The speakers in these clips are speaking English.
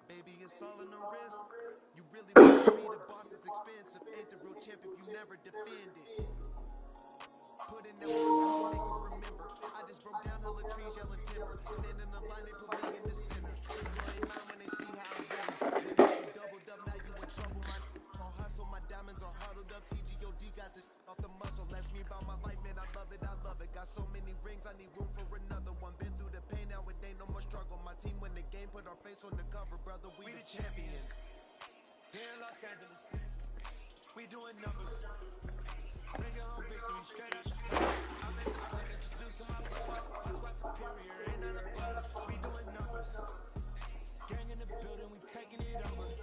Baby, it's all in the wrist. You really want to be the boss, it's expensive. Ain't the real champ if you never defend it. Put in that work, I'll make you remember. I just broke down hella trees, yelling timber. Stand in the line, they put me in the center. People ain't mine when they see how I'm winning. When you doubled up, now you in trouble. My hustle, my diamonds are huddled up. TGOD got this off the muscle. Ask me about my life, man, I love it, I love it. Got so many rings, I need room for another one. Been through the pain, now it ain't no more struggle. My team win the game, put our face on the cover, brother. We the champions. Here in Los Angeles, we doing numbers. Bring your own victory straight out Chicago. I make the plug introduced to my brother. My squad superior, ain't none above us. We doing numbers. Gang in the building, we taking it over.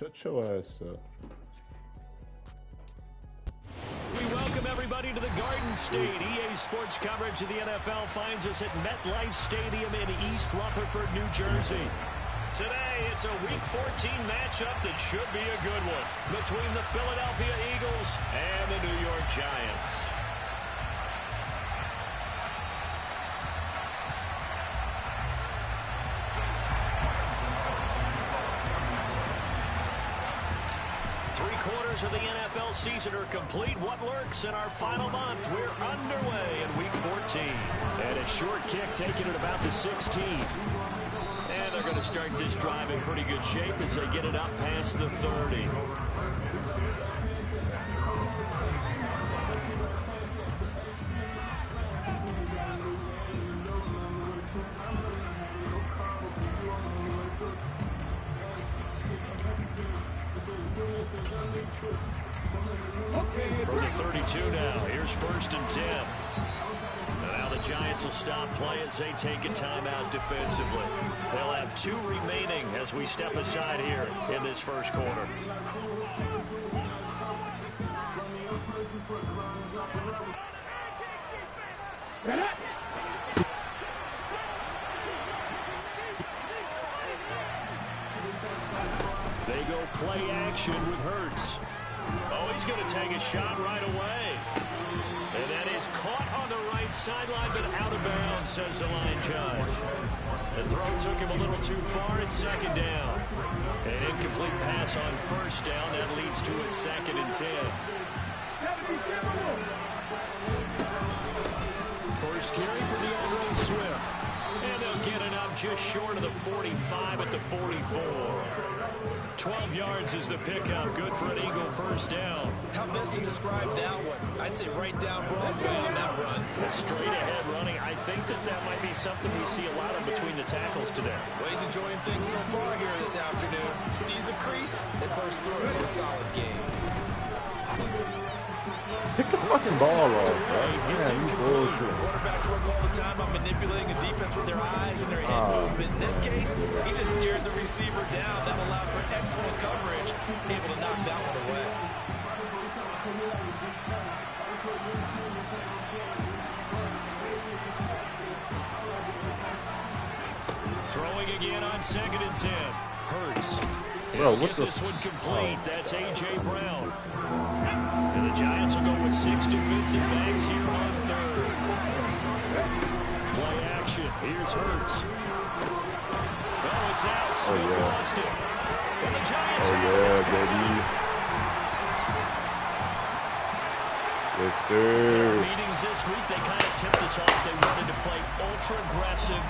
Shut your ass up. We welcome everybody to the Garden State. EA Sports coverage of the NFL finds us at MetLife Stadium in East Rutherford, New Jersey. Today, it's a Week 14 matchup that should be a good one between the Philadelphia Eagles and the New York Giants. Of the NFL season are complete. What lurks in our final month? We're underway in Week 14. And a short kick taken at about the 16. And they're going to start this drive in pretty good shape as they get it up past the 30. From the 32 now. Here's 1st and 10. Now the Giants will stop play as they take a timeout defensively. They'll have 2 remaining as we step aside here in this first quarter. They go play action with Hurts. Oh, he's going to take a shot right away. And that is caught on the right sideline, but out of bounds, says the line judge. The throw took him a little too far. It's 2nd down. An incomplete pass on 1st down. That leads to a 2nd and 10. First carry for the Andrew Swift. And they'll get it up just short of the 45 at the 44. 12 yards is the pickup. Good for an Eagle 1st down. How best to describe that one? I'd say right down Broadway on that run. Straight ahead running. I think that might be something we see a lot of between the tackles today. Well, he's enjoying things so far here this afternoon. Sees a crease and bursts through for a solid game. Pick the fucking ball off, bro. Man, you bullshit. Quarterbacks work all the time on manipulating a defense with their eyes and their head movement. In this case, he just steered the receiver down. That allowed for excellent coverage, able to knock that one away. Throwing again on 2nd and 10. Hurts. Bro, what get the? This one complete. That's A.J. Brown. And the Giants will go with 6 defensive backs here on 3rd. Play action. Here's Hurts. Oh, it's out. Smith lost it. And the Giants baby. Yes, sir. Meetings this week, they kind of tipped us off. They wanted to play ultra-aggressive,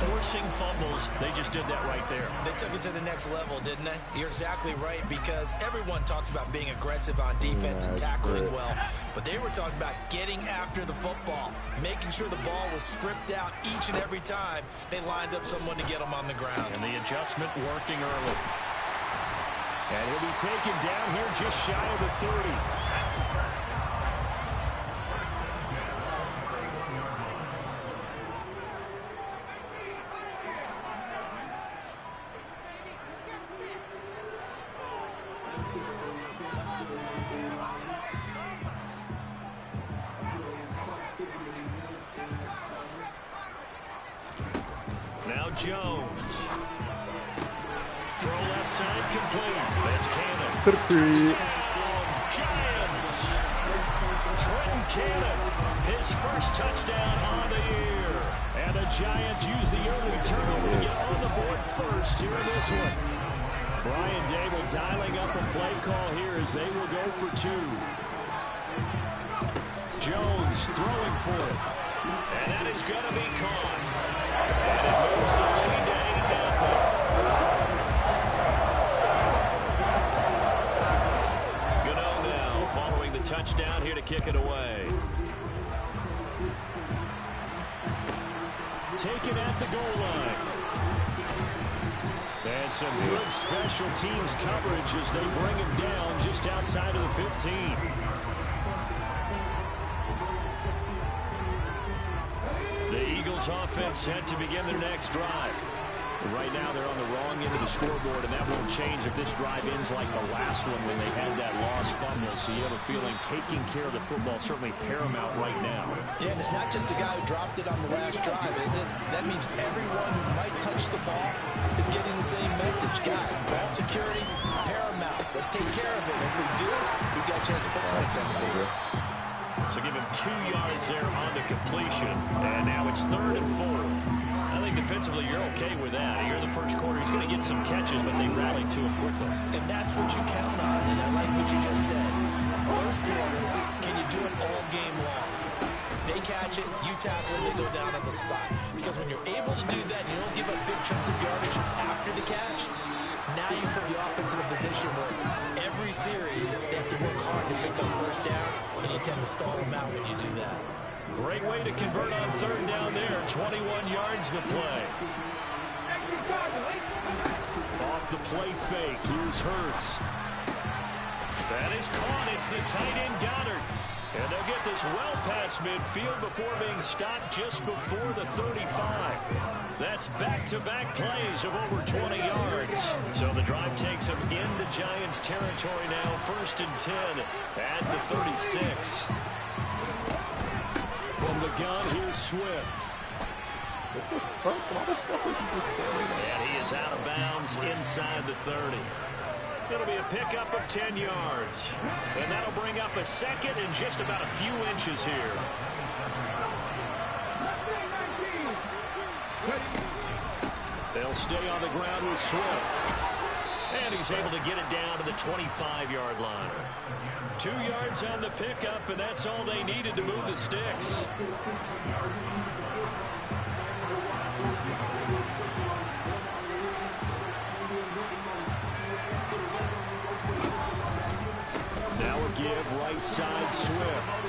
forcing fumbles. They just did that right there. They took it to the next level, didn't they? You're exactly right, because everyone talks about being aggressive on defense and tackling well. But they were talking about getting after the football, making sure the ball was stripped out each and every time they lined up someone to get them on the ground. And the adjustment working early. And he'll be taken down here just shy of the 30. Jones. Throw left side complete. That's Cannon. To the free. Giants. Trenton Cannon. His first touchdown on the year. And the Giants use the early turnover to get on the board first here in this one. Brian Dable dialing up a play call here as they will go for 2. Jones throwing for it. And that is going to be caught. And it moves the lead to 8-0. Gano now following the touchdown here to kick it away. Taken at the goal line. And some good special teams coverage as they bring him down just outside of the 15. Offense set to begin their next drive. Right now they're on the wrong end of the scoreboard, and that won't change if this drive ends like the last one when they had that lost fumble. So you have a feeling taking care of the football is certainly paramount right now. Yeah, and it's not just the guy who dropped it on the last drive, is it? That means everyone who might touch the ball is getting the same message. Guys, ball security, paramount. Let's take care of it. If we do, we've got a chance to put points on the board. So give him 2 yards there on the completion. And now it's 3rd and 4. I think defensively you're okay with that. Here in the first quarter, he's going to get some catches, but they rallied to him quickly. And that's what you count on, and I like what you just said. First quarter, can you do it all game long? They catch it, you tackle, and they go down on the spot. Because when you're able to do that, and you don't give up big chunks of yardage after the catch, now you put the offense in a position where every series they have to work hard to pick up first downs, and you tend to stall them out when you do that. Great way to convert on third down there. 21 yards the play. Off the play fake. Here's Hurts. That is caught. It's the tight end Goddard. And they'll get this well past midfield before being stopped just before the 35. That's back-to-back plays of over 20 yards. So the drive takes them into Giants territory now. 1st and 10 at the 36. From the gun, here's Swift. And he is out of bounds inside the 30. It'll be a pickup of 10 yards. And that'll bring up a second and just about a few inches here. They'll stay on the ground with Swift. And he's able to get it down to the 25-yard line. 2 yards on the pickup, and that's all they needed to move the sticks. Now a give right side Swift.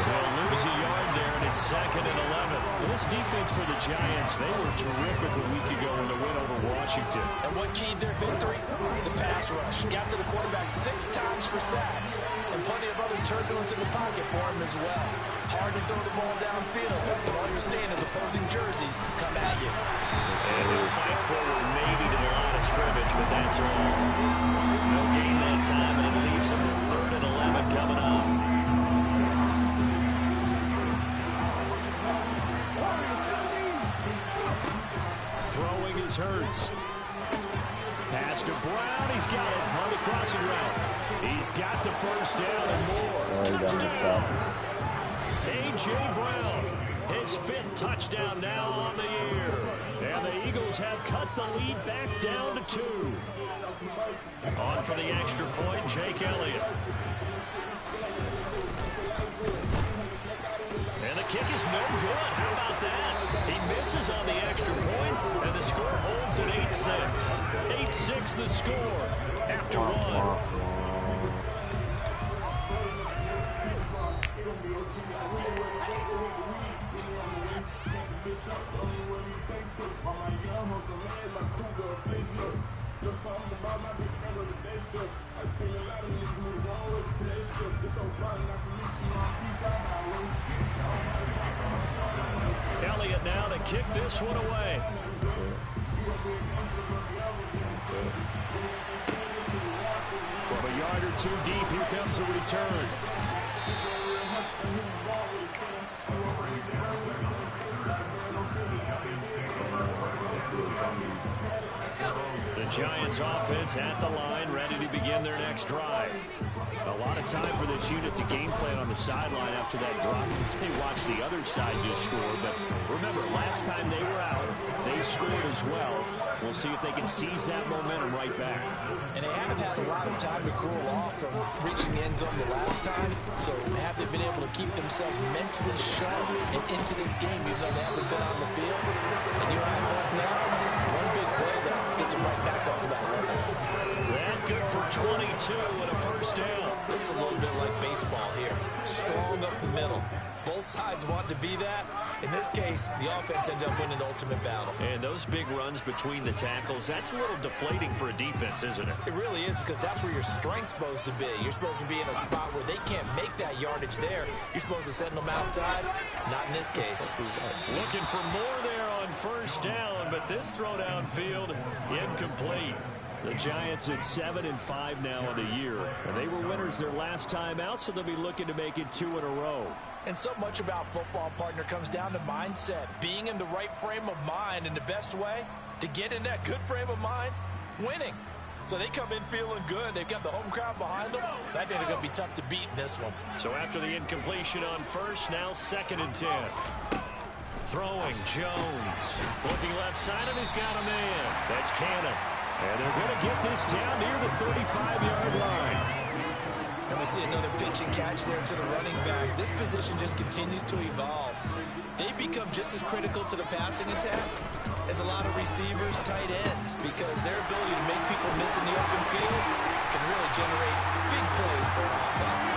They'll lose a yard there, and it's 2nd and 11. This defense for the Giants, they were terrific a week ago in the win over Washington. And what keyed their victory? The pass rush. Got to the quarterback 6 times for sacks, and plenty of other turbulence in the pocket for him as well. Hard to throw the ball downfield, but all you're seeing is opposing jerseys come at you. And he'll fight forward maybe to the line of scrimmage, but that's all. No gain that time, and it leaves him with 3rd and 11 coming up. Throwing is Hurts. Pass to Brown. He's got it on the crossing route. He's got the first down and more. Touchdown. A.J. Brown. His 5th touchdown now on the year. And the Eagles have cut the lead back down to 2. On for the extra point, Jake Elliott. And the kick is no good. How about that? He misses on the extra point, and the score holds at 8-6. 8-6 the score after 1. Elliott now to kick this one away. From a yard or 2 deep, here comes a return. The Giants offense at the line, ready to begin their next drive. A lot of time for this unit to game plan on the sideline after that drop. They watch the other side just score, but remember, last time they were out, they scored as well. We'll see if they can seize that momentum right back. And they have had a lot of time to cool off from reaching the end zone the last time, so have they been able to keep themselves mentally sharp and into this game, even though they haven't been on the field? And you have one now, one big play that gets them right back up to that level. That good for 22 and a first down. This is a little bit like baseball here. Strong up the middle. Both sides want to be that. In this case, the offense ends up winning the ultimate battle. And those big runs between the tackles, that's a little deflating for a defense, isn't it? It really is, because that's where your strength's supposed to be. You're supposed to be in a spot where they can't make that yardage there. You're supposed to send them outside. Not in this case. Looking for more there on first down, but this throw downfield incomplete. The Giants at 7-5 now on the year. And they were winners their last time out, so they'll be looking to make it 2 in a row. And so much about football, partner, comes down to mindset. Being in the right frame of mind, and the best way to get in that good frame of mind, winning. So they come in feeling good. They've got the home crowd behind them. I think they're going to be tough to beat in this one. So after the incompletion on first, now 2nd and 10. Throwing, Jones. Looking left side, and he's got a man. That's Cannon. And they're going to get this down near the 35-yard line. And we see another pitch and catch there to the running back. This position just continues to evolve. They become just as critical to the passing attack as a lot of receivers, tight ends, because their ability to make people miss in the open field can really generate big plays for an offense.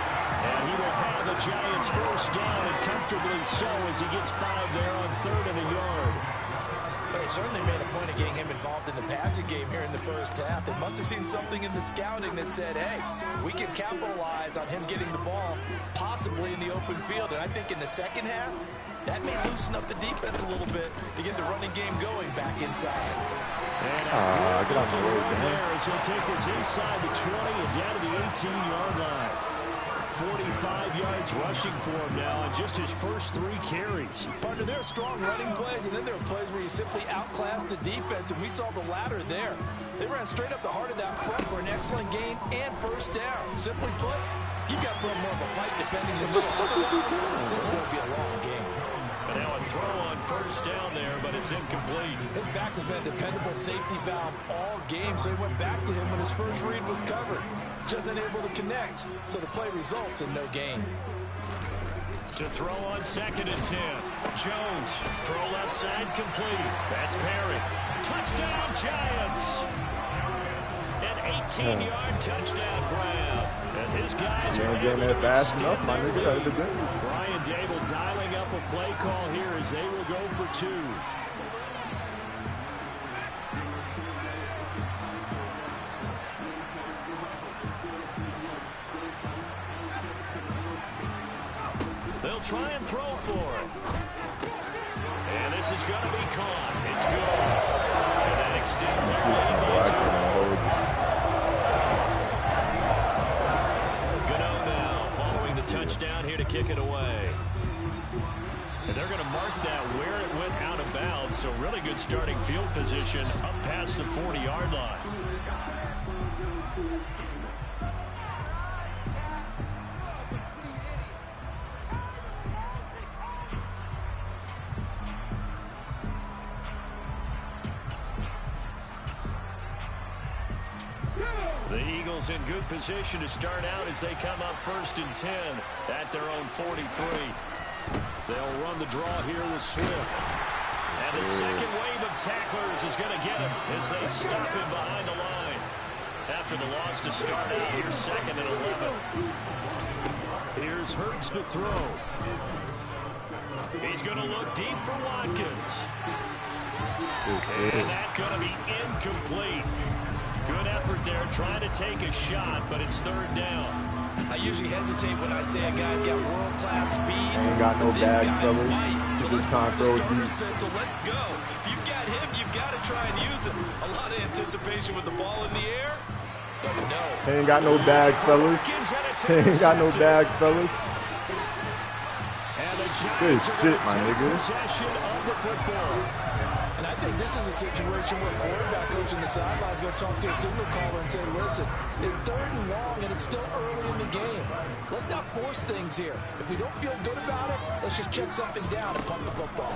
And he will have the Giants first down, and comfortably so, as he gets 5 there on 3rd and a yard. They certainly made a point of getting him involved in the passing game here in the first half. They must have seen something in the scouting that said, hey, we can capitalize on him getting the ball, possibly in the open field. And I think in the second half, that may loosen up the defense a little bit to get the running game going back inside. And get out the way there as he'll take this inside the 20 and down to the 18-yard line. 45 yards rushing for him now on just his first 3 carries. Partner, there are strong running plays, and then there are plays where you simply outclass the defense, and we saw the latter there. They ran straight up the heart of that front for an excellent gain and first down. Simply put, you've got to put more of a fight defending the middle. Otherwise, this is going to be a long game. But now a throw on first down there, but it's incomplete. His back has been a dependable safety valve all game, so he went back to him when his first read was covered. Just unable to connect, so the play results in no gain. To throw on 2nd and 10. Jones, throw left side complete. That's Perry. Touchdown, Giants! An 18-yard touchdown grab. As his guys are getting that fast enough, my nigga. Brian Dable dialing up a play call here as they will go for 2. They'll try and throw for it. And this is going to be caught. It's good. And that extends their lead by 2. Gano now following the touchdown here to kick it away. And they're going to mark that where it went out of bounds. So really good starting field position up past the 40-yard line. The Eagles in good position to start out as they come up 1st and 10 at their own 43. They'll run the draw here with Swift. And the second wave of tacklers is going to get him as they stop him behind the line. After the loss to start out, here's 2nd and 11. Here's Hurts to throw. He's going to look deep for Watkins. And that's going to be incomplete. Good effort there, trying to take a shot, but it's 3rd down. I usually hesitate when I say a guy's got world-class speed. Ain't got no bag, fellas. So This let's time put the throw starter's deep. pistol. Let's go. If you've got him, you've got to try and use him. A lot of anticipation with the ball in the air, but no. Ain't got no bag, fellas. Ain't got no bag, fellas. And the Good Giants are shit, going to my take nigga. possession of the football. And I think this is a situation where a quarterback coach in the sidelines is going to talk to a signal caller and say, listen, it's 3rd and long and it's still early in the game. Let's not force things here. If we don't feel good about it, let's just check something down and pump the football.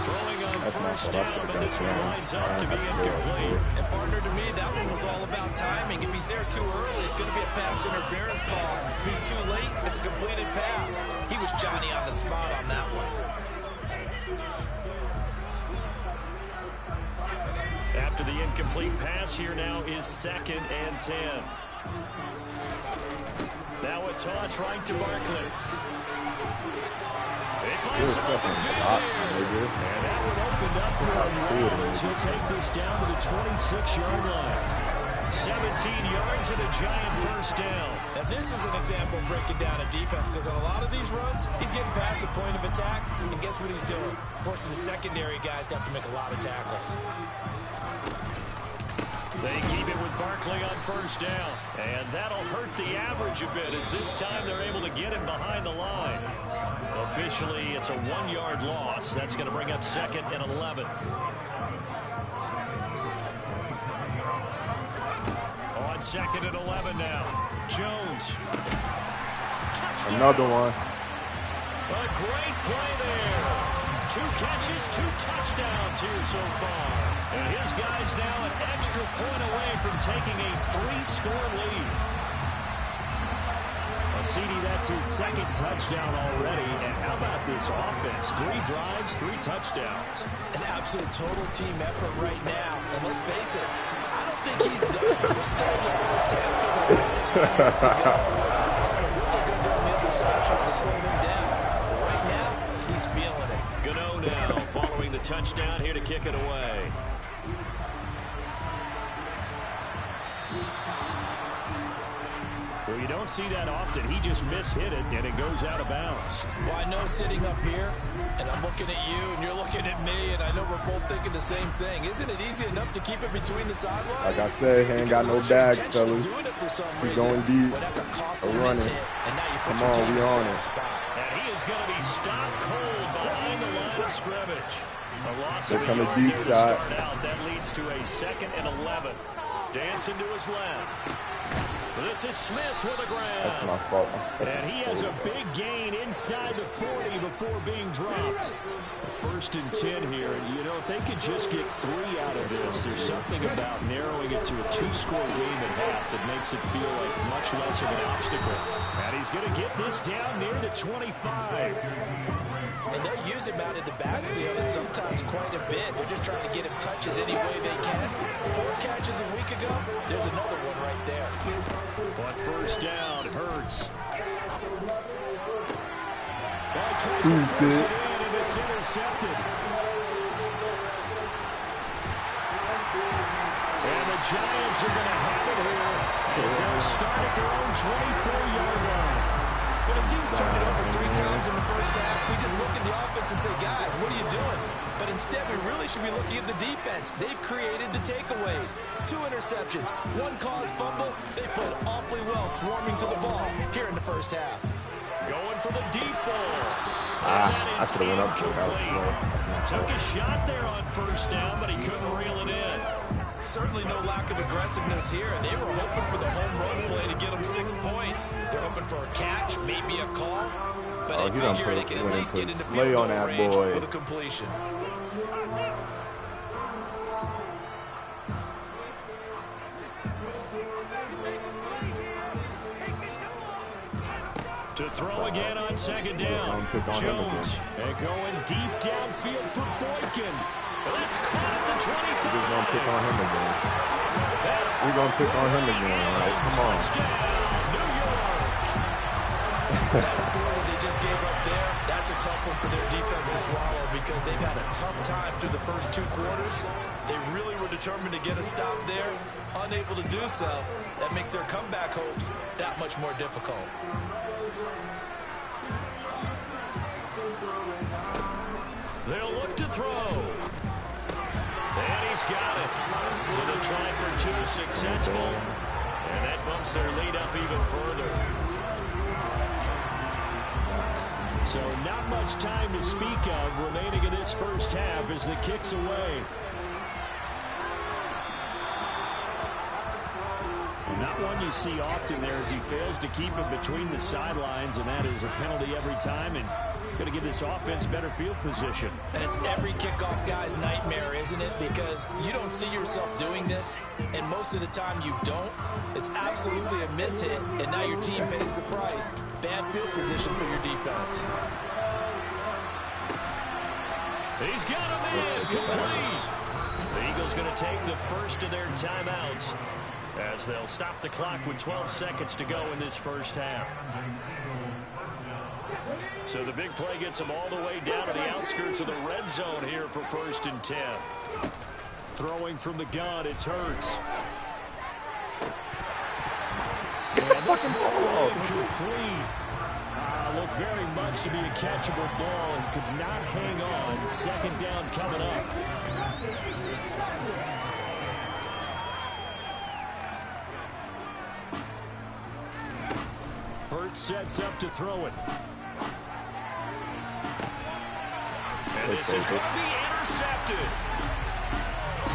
Throwing on first down, but this one lines up to be incomplete. And partner, to me, that one was all about timing. If he's there too early, it's going to be a pass interference call. If he's too late, it's a completed pass. He was Johnny on the spot on that one. After the incomplete pass, here now is 2nd and 10. Now a toss right to Barkley. They find some open field here. And that one opened up for him well as he'll take this down to the 26-yard line. 17 yards and a Giant first down. Now this is an example of breaking down a defense, because on a lot of these runs, he's getting past the point of attack, and guess what he's doing? Forcing the secondary guys to have to make a lot of tackles. They keep it with Barkley on first down. And that'll hurt the average a bit as this time they're able to get him behind the line. Officially, it's a 1-yard loss. That's going to bring up 2nd and 11. On 2nd and 11 now. Jones. Touchdown. Another one. A great play there. 2 catches, 2 touchdowns here so far. And his guy's now an extra point away from taking a 3-score lead. CD, that's his 2nd touchdown already. And how about this offense? 3 drives, 3 touchdowns. An absolute total team effort right now. And let's face it, I don't think he's done. We're still in the first half. There's a lot of time to go. Really good on the other side trying to slow him down. But right now, he's feeling it. Gano now following the touchdown here to kick it away. Well, you don't see that often. He just mishit it, and it goes out of bounds. Well, I know sitting up here, and I'm looking at you, and you're looking at me, and I know we're both thinking the same thing. Isn't it easy enough to keep it between the sidelines? Like I said, he ain't got no bag, fellas. He's going deep or running. Come on, we on it. And he is going to be stopped cold behind the line of scrimmage. A loss of a coming yard deep there to shot. start out. That leads to a 2nd and 11. Dancing to his left. This is Smith with the ground. That's my fault. And he has a big gain inside the 40 before being dropped. 1st and 10 here. And, you know, if they could just get 3 out of this, there's something about narrowing it to a 2-score game at half that makes it feel like much less of an obstacle. And he's going to get this down near the 25. And they'll use him out in the backfield, and sometimes quite a bit. They're just trying to get him touches any way they can. 4 catches a week ago, there's another one right there. But 1st down, Hurts. Who's good? And it's intercepted. And the Giants are going to have it here as they'll start at their own 24-yard line. When a team's turned it over 3 times in the first half, we just look at the offense and say, guys, what are you doing? But instead, we really should be looking at the defense. They've created the takeaways. 2 interceptions, 1 caused fumble. They played awfully well swarming to the ball here in the first half. Going for the deep ball. I could have went up to it. Took a shot there on 1st down, but he couldn't reel it in. Certainly no lack of aggressiveness here. They were hoping for the home run play to get them 6 points. They're hoping for a catch, maybe a call. But they figure they can at least get into field goal range with a completion. To throw again on 2nd down. Jones. And going deep downfield for Boykin. That's caught at the 25. We're going to pick on him again. We're going to pick on him again, all right? Come on. New York. That score that they just gave up there, that's a tough one for their defense to swallow because they've had a tough time through the first 2 quarters. They really were determined to get a stop there. Unable to do so, that makes their comeback hopes that much more difficult. They'll look to throw. And he's got it. So the try for 2 successful. And that bumps their lead up even further. So not much time to speak of remaining in this first half as the kick's away. Not one you see often there as he fails to keep it between the sidelines, and that is a penalty every time, and going to give this offense better field position. And it's every kickoff guy's nightmare, isn't it? Because you don't see yourself doing this, and most of the time you don't. It's absolutely a mishit, and now your team pays the price. Bad field position for your defense. He's got him in, complete. The Eagles going to take the first of their timeouts as they'll stop the clock with 12 seconds to go in this first half. So the big play gets them all the way down to the outskirts of the red zone here for 1st and 10. Throwing from the gun, it's Hurts. And this ball incomplete. Looked very much to be a catchable ball and could not hang on. 2nd down coming up. Hurts sets up to throw it. And this is going to be intercepted.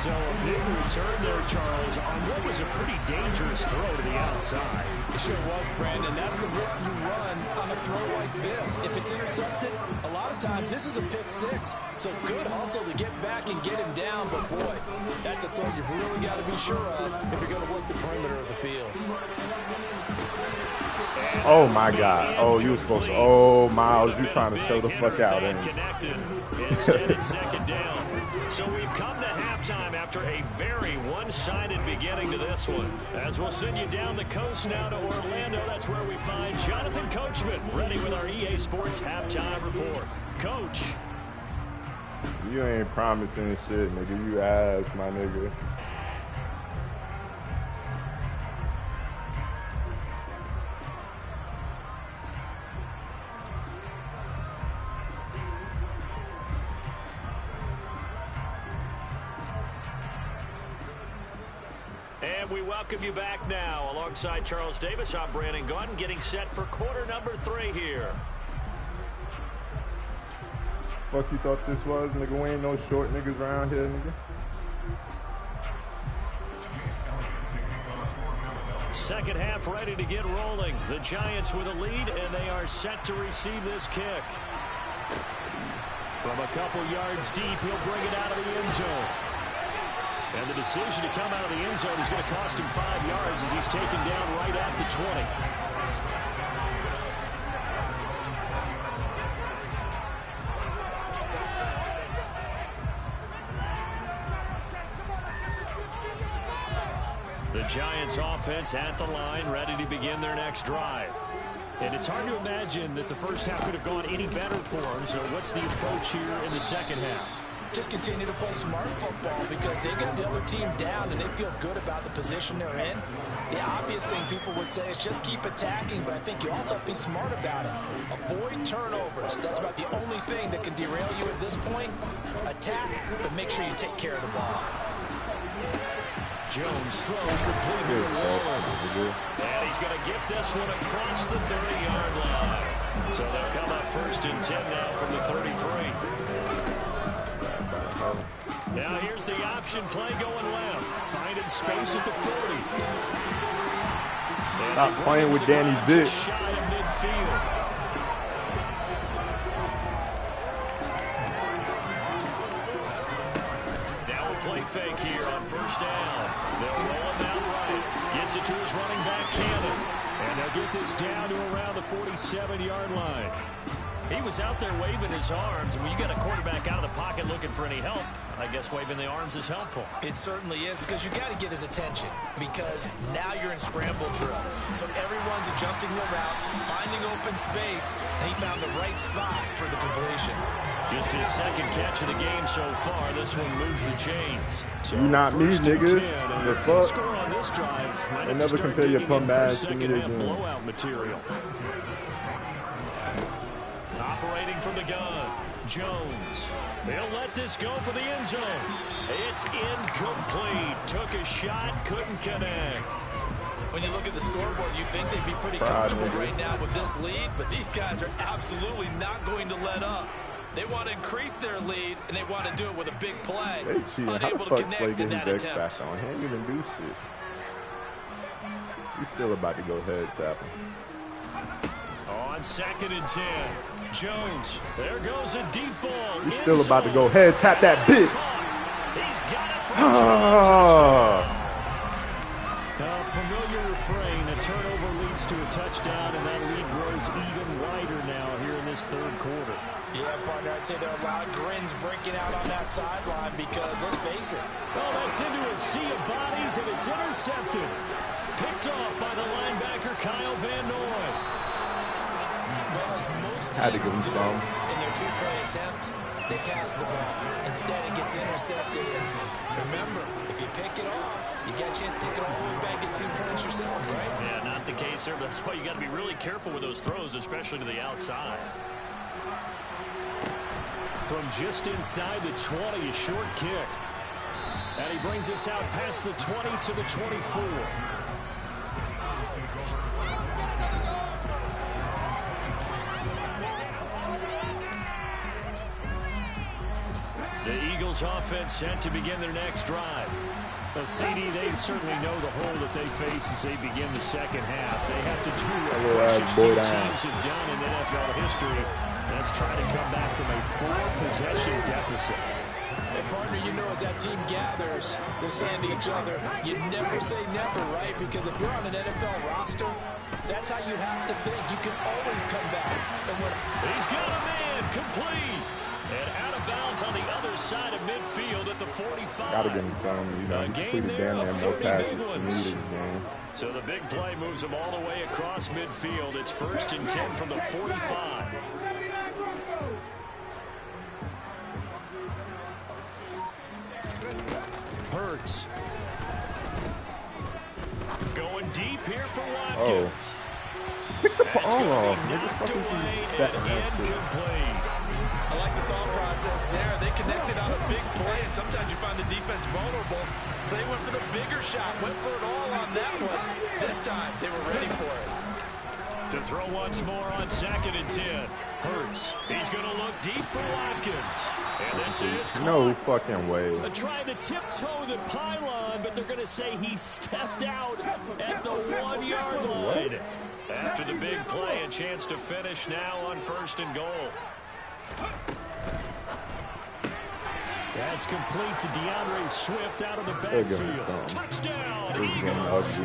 So a big return there, Charles, on what was a pretty dangerous throw to the outside. It sure was, Brandon. That's the risk you run on a throw like this. If it's intercepted, a lot of times this is a pick six. So good hustle to get back and get him down. But, boy, that's a throw you've really got to be sure of if you're going to work the perimeter of the field. Oh, my God. Oh, you were supposed to. Oh, Miles, you're trying to show the fuck out. Instead, it's second down. So we've come to halftime after a very one-sided beginning to this one. As we'll send you down the coast now to Orlando, that's where we find Jonathan Coachman ready with our EA Sports halftime report. Coach. You ain't promising shit, nigga. You ass, my nigga. And we welcome you back now. Alongside Charles Davis, I'm Brandon Gordon, getting set for quarter number 3 here. Fuck you thought this was, nigga? We ain't no short niggas around here, nigga. Second half ready to get rolling. The Giants with a lead, and they are set to receive this kick. From a couple yards deep, he'll bring it out of the end zone. And the decision to come out of the end zone is going to cost him 5 yards as he's taken down right at the 20. The Giants offense at the line, ready to begin their next drive. And it's hard to imagine that the first half could have gone any better for them. So what's the approach here in the second half? Just continue to play smart football because they got the other team down and they feel good about the position they're in. The obvious thing people would say is just keep attacking, but I think you also have to be smart about it. Avoid turnovers. That's about the only thing that can derail you at this point. Attack, but make sure you take care of the ball. Jones throws completely alone. And he's going to get this one across the 30-yard line. So they'll come up 1st and 10 now from the 33. Now here's the option play going left. Finding space at the 40. Stop playing with Danny's dick. Shy of midfield. Now a play fake here on 1st down. They'll roll him out right. Gets it to his running back, Cannon. And they'll get this down to around the 47-yard line. He was out there waving his arms, and when you got a quarterback out of the pocket looking for any help, I guess waving the arms is helpful. It certainly is, because you got to get his attention, because now you're in scramble drill. So everyone's adjusting their routes, finding open space, and he found the right spot for the completion. Just his second catch of the game so far. This one moves the chains. So you not me, nigga. The fuck? Score on this drive. I never compare your pump bags to me again. Blowout material. Operating from the gun, Jones. He'll let this go for the end zone. It's incomplete. Took a shot, couldn't connect. When you look at the scoreboard, you'd think they'd be pretty comfortable right now with this lead, but these guys are absolutely not going to let up. They want to increase their lead, and they want to do it with a big play. Unable to connect in that attempt. He ain't even do shit. He's still about to go head tapping. On 2nd and 10. Jones, there goes a deep ball. He's still about to go head tap that bitch. He's got it from a familiar refrain. A turnover leads to a touchdown, and that lead grows even wider now here in this 3rd quarter. Yeah, partner, I'd say there are a lot of grins breaking out on that sideline because, let's face it. Well, that's into a sea of bodies, and it's intercepted. Picked off by the linebacker, Kyle Van Noy. Well, as most teams do in their two-point attempt, they pass the ball. Instead, it gets intercepted. And remember, if you pick it off, you get a chance to take it all the way back at 2 points yourself, right? Yeah, not the case there. That's why you got to be really careful with those throws, especially to the outside. From just inside the 20, a short kick. And he brings us out past the 20 to the 24. The Eagles offense set to begin their next drive. Well, CD, they certainly know the hole that they face as they begin the second half. They have to do what precious few teams have done in NFL history. That's try to come back from a 4-possession deficit. And partner, you know, as that team gathers, they're saying to each other, you never say never, right? Because if you're on an NFL roster, that's how you have to think. You can always come back. And when he's got a man complete. And out of bounds on the other side of midfield at the 45. Gotta give him some, you know, he completed damn near more passes than me this game. So the big play moves him all the way across midfield. It's 1st and 10 from the 45. Hurts. Going deep here for Watkins. Pick the ball off. Knocked away and incomplete. I like the thought process there. They connected on a big play, and sometimes you find the defense vulnerable. So they went for the bigger shot, went for it all on that one. This time, they were ready for it. To throw once more on 2nd and 10. Hurts. He's going to look deep for Watkins. And this is caught. No fucking way. They're trying to tiptoe the pylon, but they're going to say he stepped out at the 1-yard line. What? After the big play, a chance to finish now on 1st and goal. That's complete to DeAndre Swift out of the backfield. Touchdown, Eagles.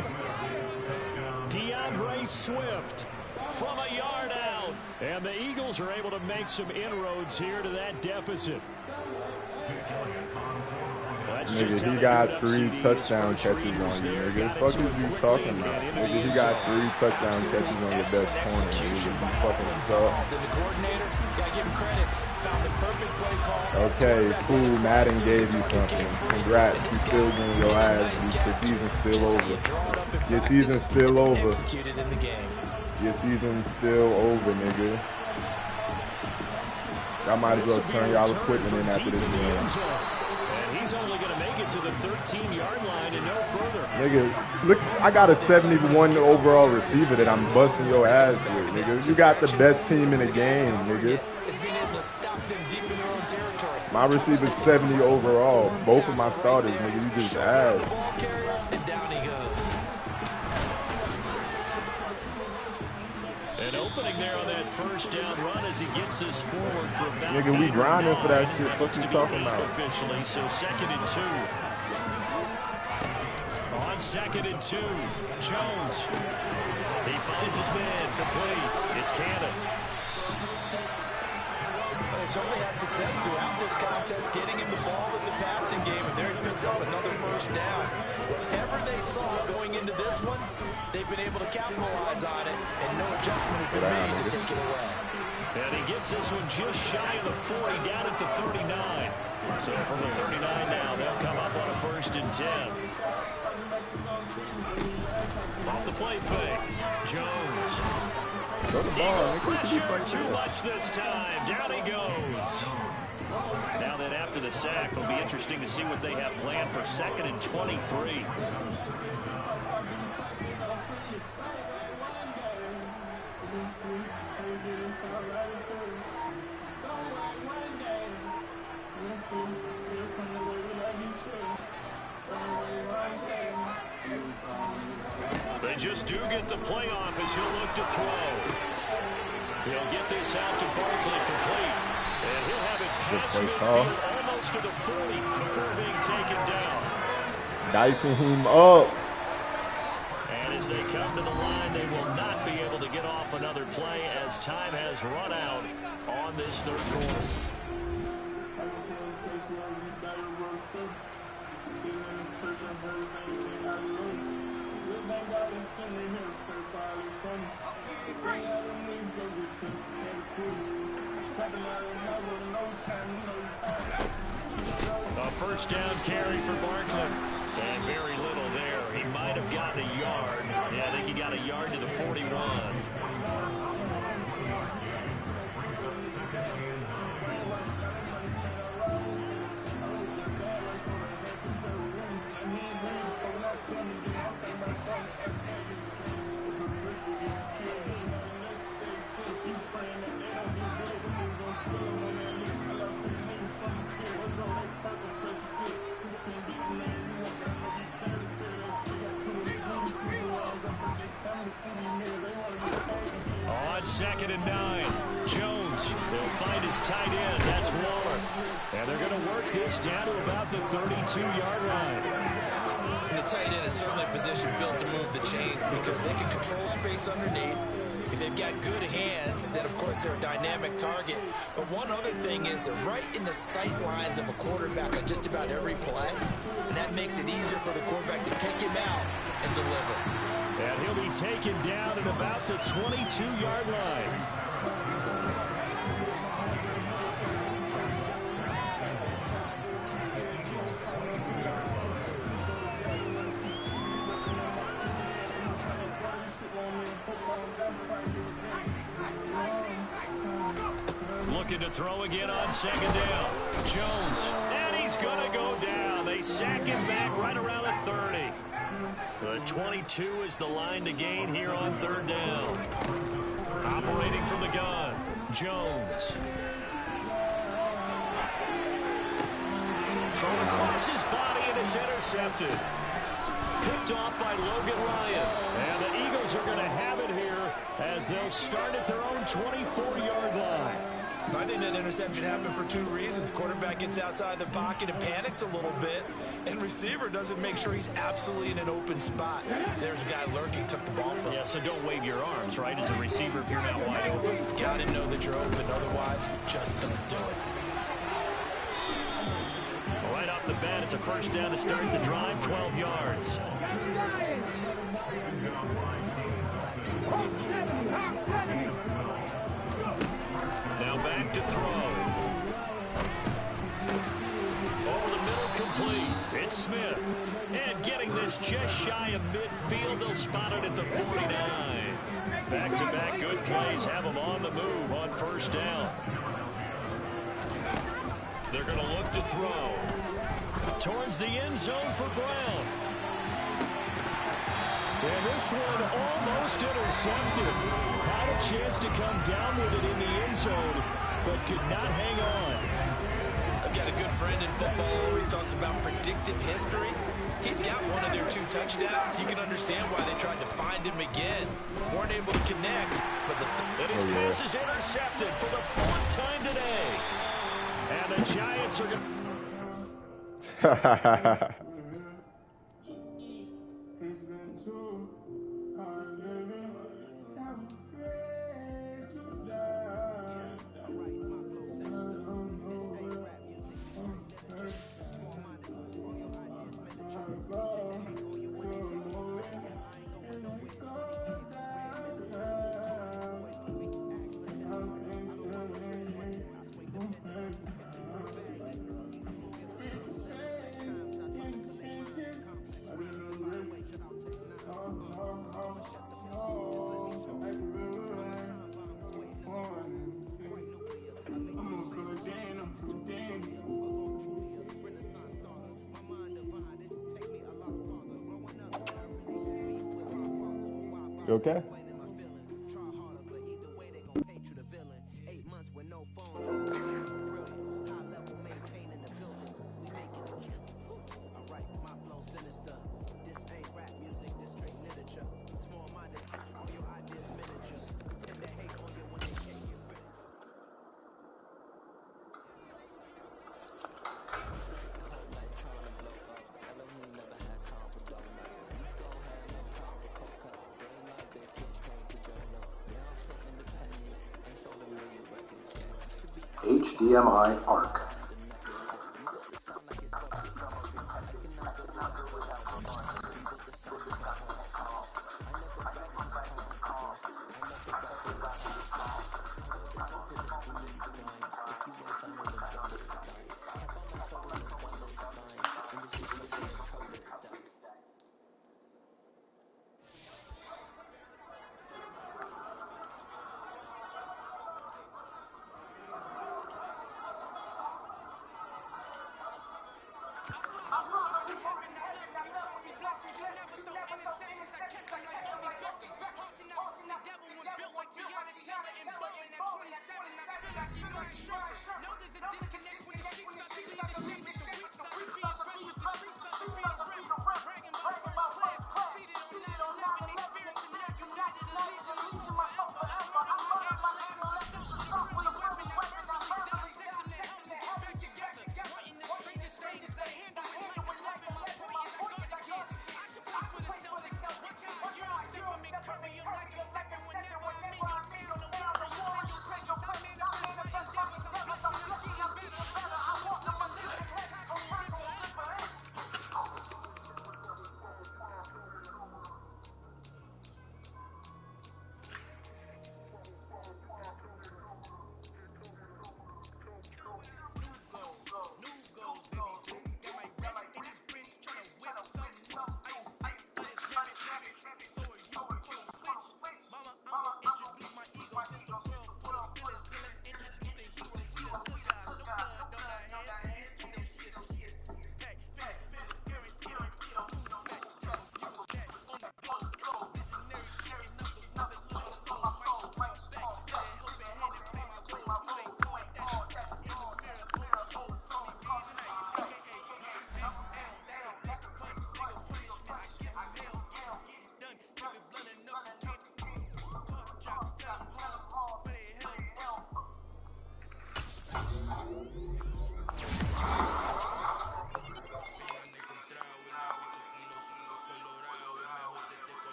DeAndre Swift from a yard out. And the Eagles are able to make some inroads here to that deficit. Nigga, he got 3 touchdown catches on you, nigga. What the fuck is you talking about? Nigga, he got 3 touchdown catches on your best corner, nigga. You fucking suck. The coordinator, gotta give him credit. Found the perfect play call. Okay, cool. Madden gave you something. Congrats. You still getting your ass. The season's still over. Your season's still over. Executed in the game. Your season's still over, nigga. Y'all might as well turn y'all equipment in after this game. He's only going to make it to the 13-yard line and no further. Nigga, look, I got a 71 overall receiver that I'm busting your ass with, nigga. You got the best team in the game, nigga. My receiver's 70 overall. Both of my starters, nigga. You just ass. An opening there on that 1st down run as he gets this forward for about. Nigga, we grinding for that shit. What you talking about? Officially, so 2nd and 2. On 2nd and 2, Jones. He finds his man complete. It's Cannon. He's only had success throughout this contest, getting him the ball in the passing game, and there he picks up another 1st down. Whatever they saw going into this one, they've been able to capitalize on it, and no adjustment has been made to take it away. And he gets this one just shy of the 40, down at the 39. So from the 39 now, they'll come up on a 1st and 10. Off the play fake, Jones. Throw the ball. Pressure too much this time. Down he goes. Now then, after the sack, it'll be interesting to see what they have planned for 2nd and 23. They just do get the playoff as he'll look to throw. He'll get this out to Barkley complete. And he'll have it past midfield almost to the 40 before being taken down. Dicing him up. And as they come to the line, they will not be able to get off another play as time has run out on this 3rd quarter. A 1st down carry for Barkley. And very little there. He might have gotten a yard. Yeah, I think he got a yard to the 41. 2nd and 9. Jones, they'll find his tight end. That's Waller. And they're going to work this down to about the 32-yard line. The tight end is certainly a position built to move the chains because they can control space underneath. If they've got good hands, then of course they're a dynamic target. But one other thing is they're right in the sight lines of a quarterback on just about every play. And that makes it easier for the quarterback to pick him out and deliver. And he'll be taken down at about the 22-yard line. Looking to throw again on 2nd down. Jones, and he's going to go down. They sack him back right around the 30. The 22 is the line to gain here on 3rd down. Operating from the gun, Jones. Thrown across his body, and it's intercepted. Picked off by Logan Ryan. And the Eagles are going to have it here as they'll start at their own 24-yard line. I think that interception happened for 2 reasons. Quarterback gets outside the pocket and panics a little bit, and receiver doesn't make sure he's absolutely in an open spot. So there's a guy lurking, took the ball from him. Yeah, so don't wave your arms, right, as a receiver if you're not wide open. Got to know that you're open, otherwise, just don't do it. Well, right off the bat, it's a 1st down to start the drive, 12 yards. Now back to throw. Over the middle, complete. It's Smith. And getting this just shy of midfield, they'll spot it at the 49. Back-to-back good plays have them on the move on 1st down. They're going to look to throw. Towards the end zone for Brown. And this one almost intercepted. Had a chance to come down with it in the end zone, but could not hang on. I've got a good friend in football, always talks about predictive history. He's got one of their 2 touchdowns. You can understand why they tried to find him again. Weren't able to connect, but and his pass is intercepted for the 4th time today. And the Giants are going to... You okay? HDMI ARC.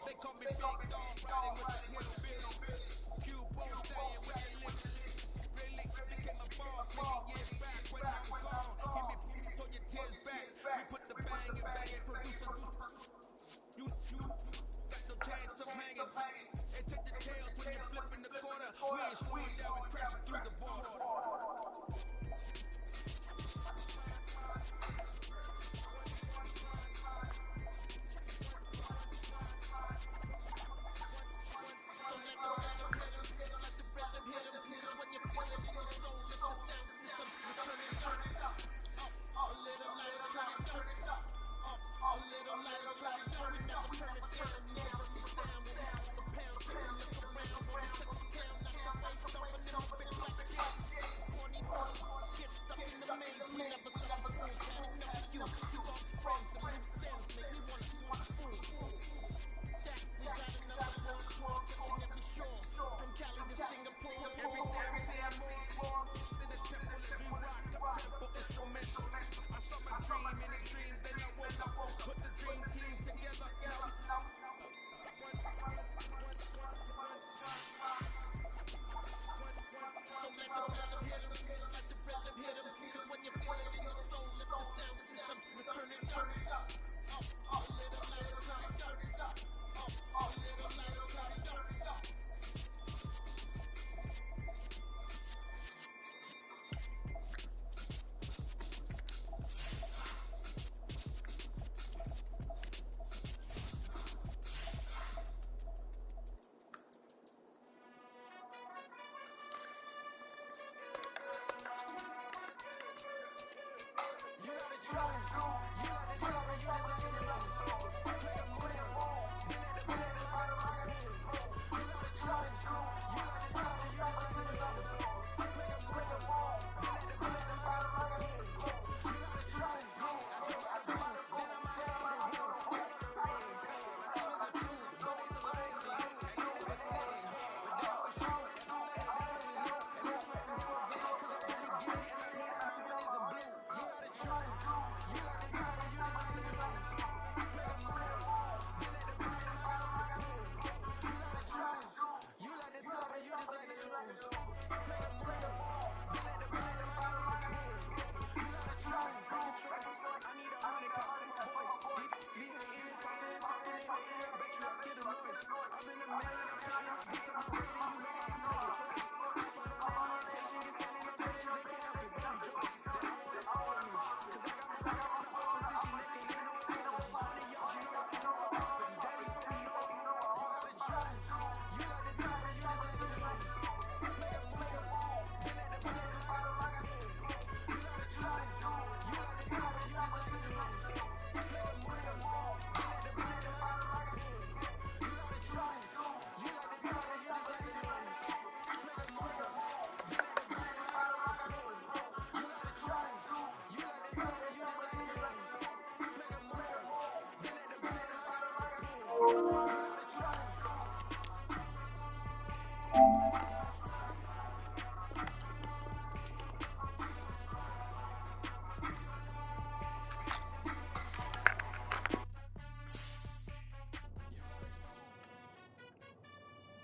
They call me big dog, riding with the hillbillies. Cube won't stay in with the limits. Really became a boss many years back when I'm gone. Give me pull your tears back. We put the bang and bang and produce the you got no chance of hanging. And take the tails when you flip in the corner. We ain't slowing down, we crashing through the border.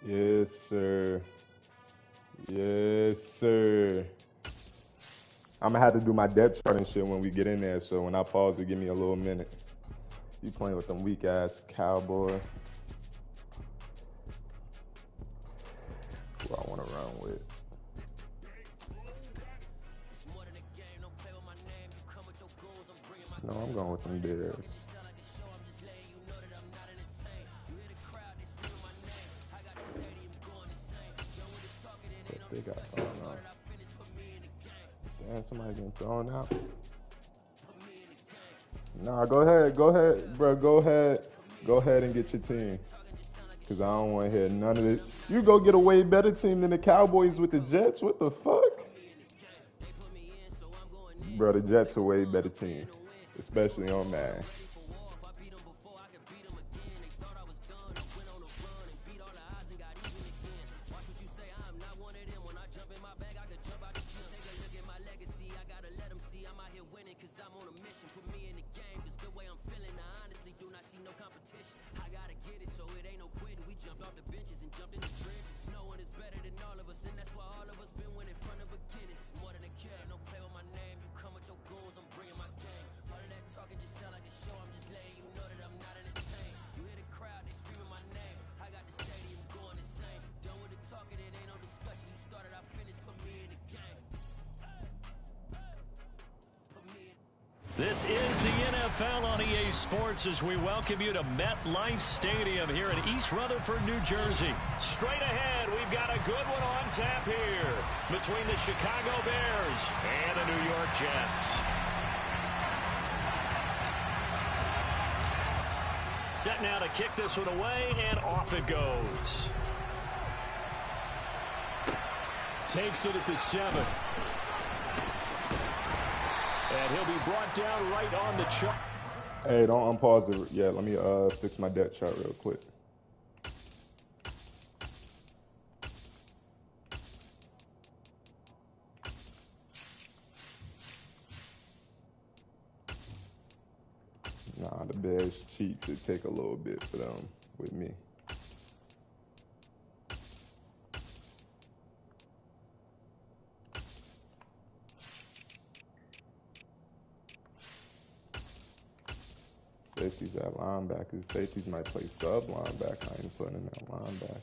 Yes, sir. Yes, sir. I'm gonna have to do my depth chart and shit when we get in there, so when I pause, it give me a little minute. You playing with them weak ass Cowboy. Who I wanna run with. No, I'm going with them Bears. They got thrown out. Damn, somebody getting thrown out. Nah, go ahead, bro. Go ahead and get your team. Cause I don't want to hear none of this. You go get a way better team than the Cowboys with the Jets. What the fuck? Bro, the Jets are a way better team, especially on Madden. This is the NFL on EA Sports as we welcome you to MetLife Stadium here in East Rutherford, New Jersey. Straight ahead, we've got a good one on tap here between the Chicago Bears and the New York Jets. Set now to kick this one away, and off it goes. Takes it at the 7. And he'll be brought down right on the chart. Hey, don't unpause it yet. Let me fix my depth chart real quick. Nah, the Bears cheeks, it take a little bit for them with me. Safeties at linebackers. Safeties might play sub linebacker. I ain't putting in that linebacker.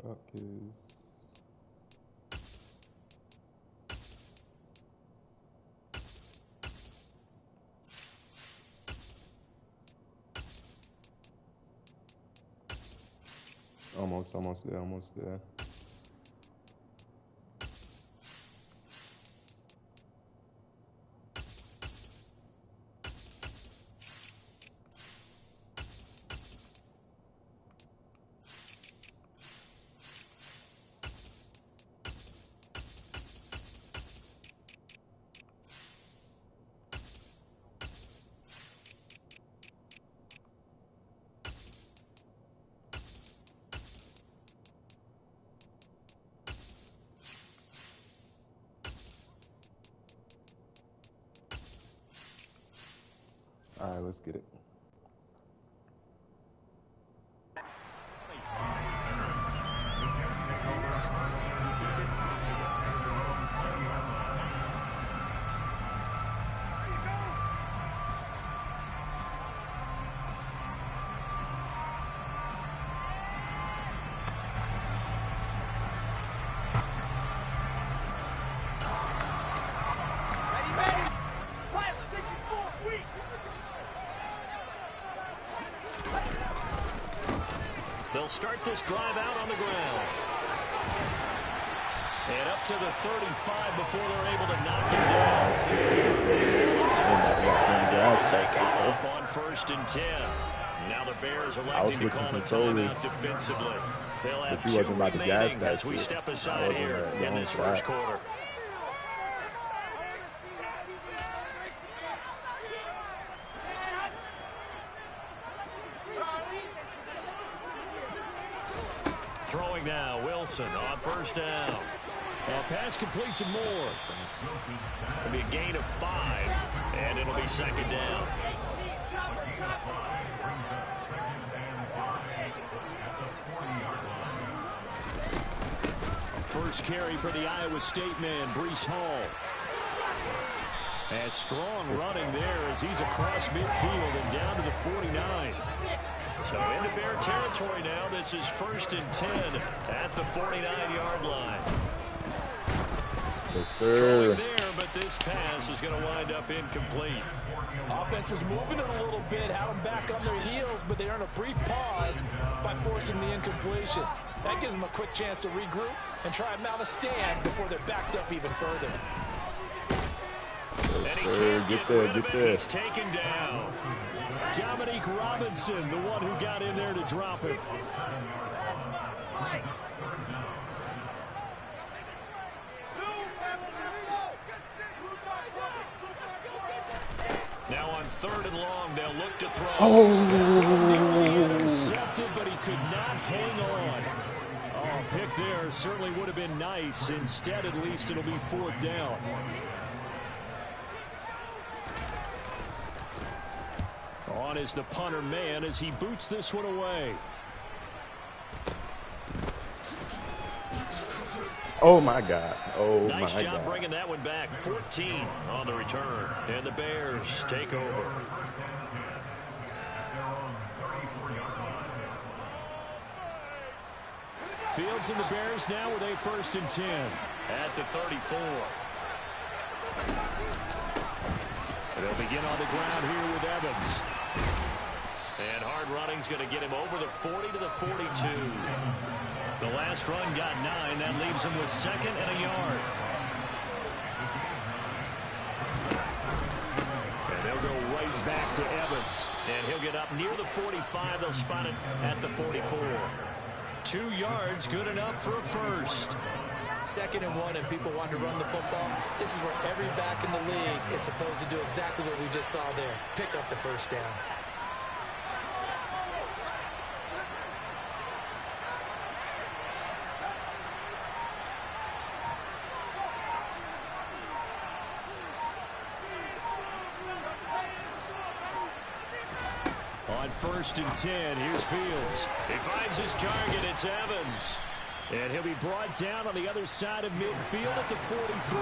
Fuck is almost there. All right, let's get it. They'll start this drive out on the ground. And up to the 35 before they're able to knock him down. Up on 1st and 10. Now the Bears electing to call a timeout defensively. They'll have 2 remaining as we step aside here in this first quarter. Throwing now, Wilson on 1st down. Now pass complete to Moore. It'll be a gain of 5, and it'll be 2nd down. First carry for the Iowa State man, Breece Hall. And strong running there as he's across midfield and down to the 49. So into Bear territory now. This is 1st and 10 at the 49-yard line. Yes, sir. There, but this pass is going to wind up incomplete. Offense was moving it a little bit, had them back on their heels, but they earned a brief pause by forcing the incompletion. That gives them a quick chance to regroup and try and mount a stand before they're backed up even further. And he Sir, can't get rid there, of get it. there. He's taken down. Dominique Robinson, the one who got in there to drop it. Now on 3rd and long, they'll look to throw. Oh! Intercepted, but he could not hang on. Oh, pick there certainly would have been nice. Instead, at least, it'll be 4th down. On is the punter man as he boots this one away. Oh, my God. Oh, my God. Nice job bringing that one back. 14 on the return. And the Bears take over. Fields and the Bears now with a 1st and 10 at the 34. They'll begin on the ground here with Evans. And hard running's going to get him over the 40 to the 42. The last run got 9. That leaves him with 2nd and a yard. And they'll go right back to Evans. And he'll get up near the 45. They'll spot it at the 44. 2 yards, good enough for a first. 2nd and 1, and people want to run the football. This is where every back in the league is supposed to do exactly what we just saw there. Pick up the first down. On 1st and 10, here's Fields. He finds his target. It's Evans. And he'll be brought down on the other side of midfield at the 43.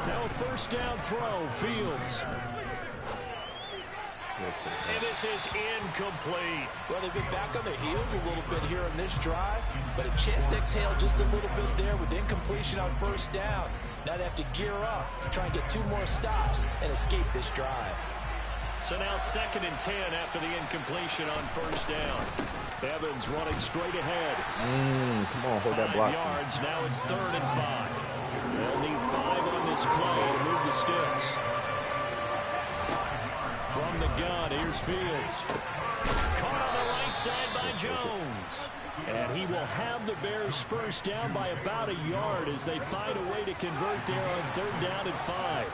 Now a 1st down throw, Fields. And this is incomplete. Well, they've been back on their heels a little bit here on this drive, but a chance to exhale just a little bit there with incompletion on 1st down. Now they have to gear up, try and get 2 more stops and escape this drive. So now 2nd and 10 after the incompletion on 1st down. Evans running straight ahead. Come on, hold that block. 5 yards. Now it's 3rd and 5. They'll need 5 on this play to move the sticks. From the gun, here's Fields. Caught on the right side by Jones. And he will have the Bears 1st down by about a yard as they find a way to convert there on 3rd down and 5.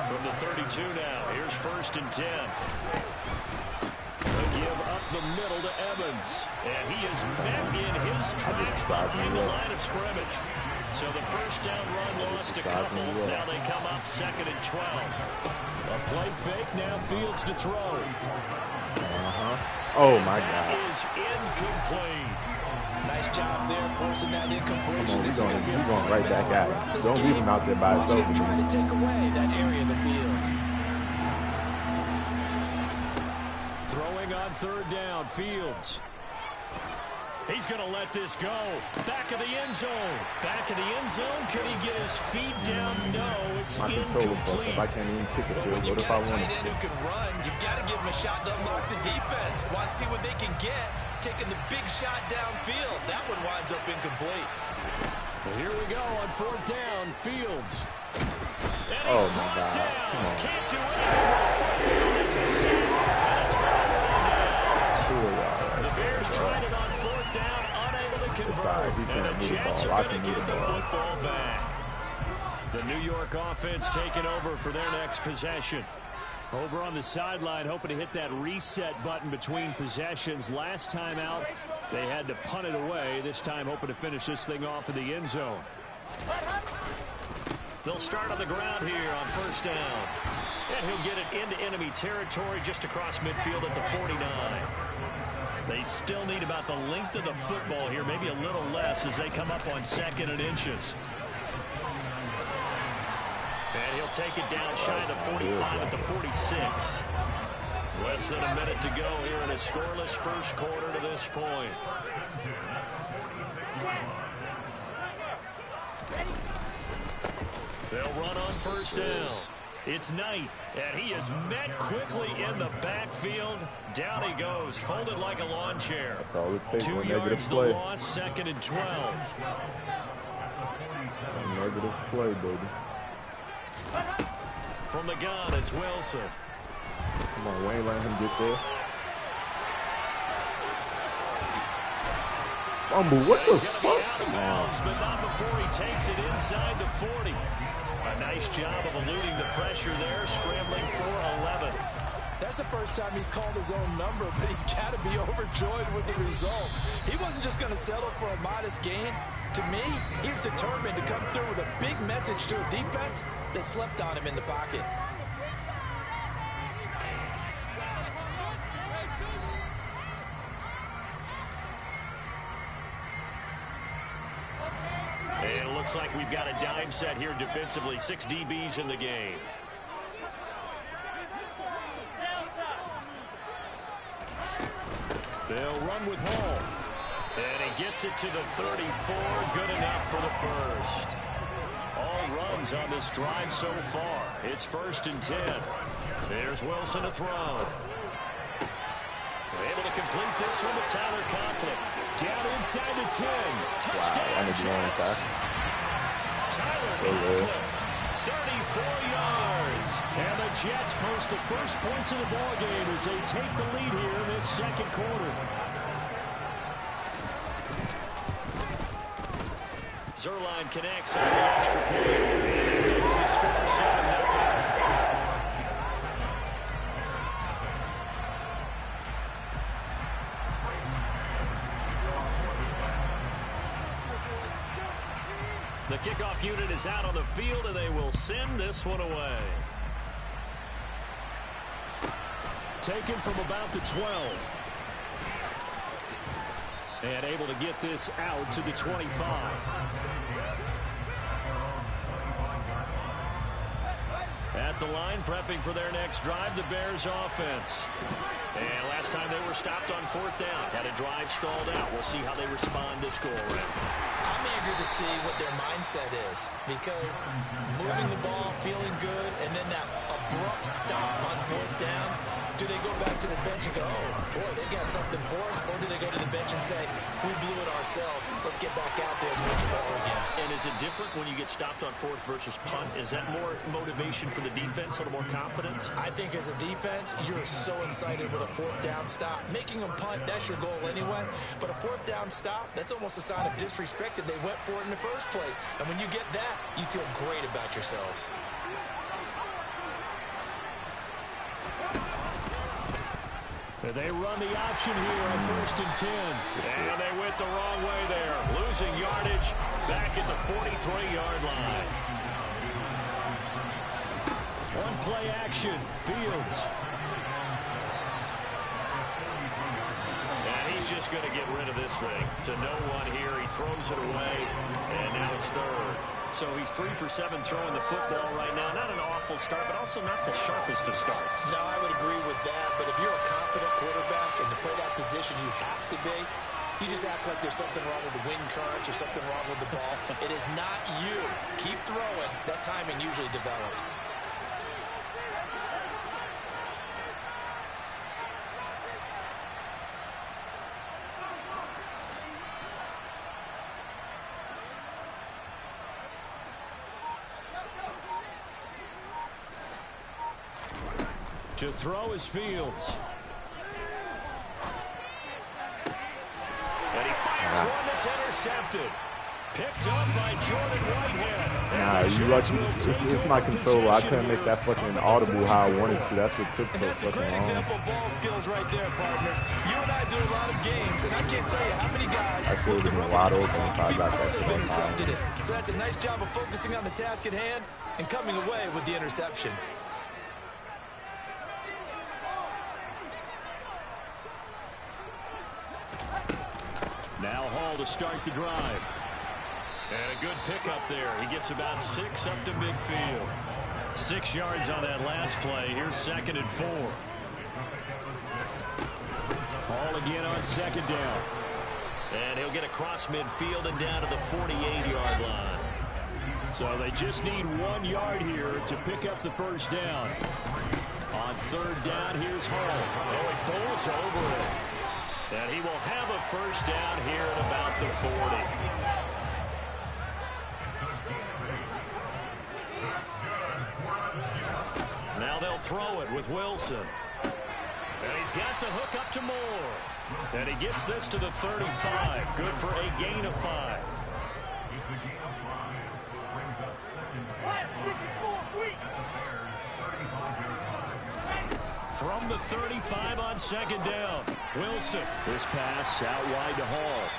From the 32 now, here's 1st and 10. They'll give up the middle to Evans. And he is met in his tracks behind the line of scrimmage. So the 1st down run lost a couple. Now they come up 2nd and 12. A play fake, now Fields to throw. Oh, my God. That is incomplete. Nice job there, forcing that incompletion. Come on, we're going right back at it. Don't leave him out there by himself. Trying to take away that area of the field. Throwing on 3rd down, Fields. He's going to let this go. Back of the end zone. Back of the end zone. Could he get his feet down? No, it's incomplete. I can't even kick it. When What you've if I got a tight want end who can run, you've got to give him a shot to unlock the defense. Want to see what they can get. Taking the big shot downfield. That one winds up incomplete. Well, here we go on 4th down. Fields. And Oh, he's my brought God. down. Come on. Can't do anything. It's a sack. And a turnover. The Bears tried it on 4th down, unable to convert. And the Jets are going to get the football back. The New York offense taking over for their next possession. Over on the sideline, hoping to hit that reset button between possessions. Last time out, they had to punt it away. This time, hoping to finish this thing off in the end zone. They'll start on the ground here on 1st down. And he'll get it into enemy territory just across midfield at the 49. They still need about the length of the football here, maybe a little less as they come up on 2nd and inches. And he'll take it down shy of the 45 at the 46. Less than a minute to go here in a scoreless 1st quarter to this point. run on first down. It's Knight, and he is met quickly in the backfield. Down he goes, folded like a lawn chair. That's all it takes. 2 yards the loss, 2nd and 12. Negative play, baby. From the gun, it's Wilson. Come on, Wayne, let him get there. Fumble, what the fuck? Out of bounds, but not before he takes it inside the 40. A nice job of eluding the pressure there, scrambling for 11. That's the first time he's called his own number, but he's got to be overjoyed with the results. He wasn't just going to settle for a modest gain. To me, he was determined to come through with a big message to a defense that slept on him in the pocket. And it looks like we've got a dime set here defensively. 6 DBs in the game. They'll run with Hall. And he gets it to the 34. Good enough for the first. All runs on this drive so far. It's 1st and 10. There's Wilson to throw. Able to complete this one to Tyler Conklin. Down inside the 10. Touchdown, Jets. Tyler Conklin, 34 yards. And the Jets post the first points of the ballgame as they take the lead here in this 2nd quarter. Zerline connects on the extra point. And it's the score 7-0. The kickoff unit is out on the field, and they will send this one away. Taken from about the 12. And able to get this out to the 25. At the line, prepping for their next drive, the Bears offense. And last time they were stopped on 4th down. Had a drive stalled out. We'll see how they respond this go-around. I'm eager to see what their mindset is, because moving the ball, feeling good, and then that abrupt stop on 4th down, do they go back to the bench and go, oh, boy, they got something for us, or do they go to the bench and say, we blew it ourselves, let's get back out there and move the ball again? And is it different when you get stopped on 4th versus punt? Is that more motivation for the defense, a little more confidence? I think as a defense, you're so excited with a 4th down stop. Making them punt, that's your goal anyway. But a 4th down stop, that's almost a sign of disrespect that they went for it in the first place. And when you get that, you feel great about yourselves. They run the option here on 1st and 10. And they went the wrong way there. Losing yardage back at the 43-yard line. One play action. Fields. And he's just going to get rid of this thing. To no one here. He throws it away. And now it's 3rd. So he's 3 for 7 throwing the football right now. Not an awful start, but also not the sharpest of starts. No, I would agree with that. But if you're a confident quarterback and to play that position you have to be, you just act like there's something wrong with the wind currents or something wrong with the ball. It is not you. Keep throwing. That timing usually develops. To throw is Fields. And he fires one that's intercepted. Picked up by Jordan Whitehead. Nah, you lucky. It's my controller. I couldn't make that fucking audible how I wanted to. That's what took so That's a fucking great long. example of ball skills right there, partner. You and I do a lot of games, and I can't tell you how many guys I should have been wide open if I got that shit on intercepted time. it. So that's a nice job of focusing on the task at hand and coming away with the interception. Now Hall to start the drive. And a good pickup there. He gets about 6 up to midfield. 6 yards on that last play. Here's 2nd and 4. Hall again on 2nd down. And he'll get across midfield and down to the 48-yard line. So they just need 1 yard here to pick up the first down. On third down, here's Hall. Oh, he pulls over it. And he will have a first down here at about the 40. Now they'll throw it with Wilson. And he's got the hook up to Moore. And he gets this to the 35. Good for a gain of 5. From the 35 on second down, Wilson. This pass out wide to Hall.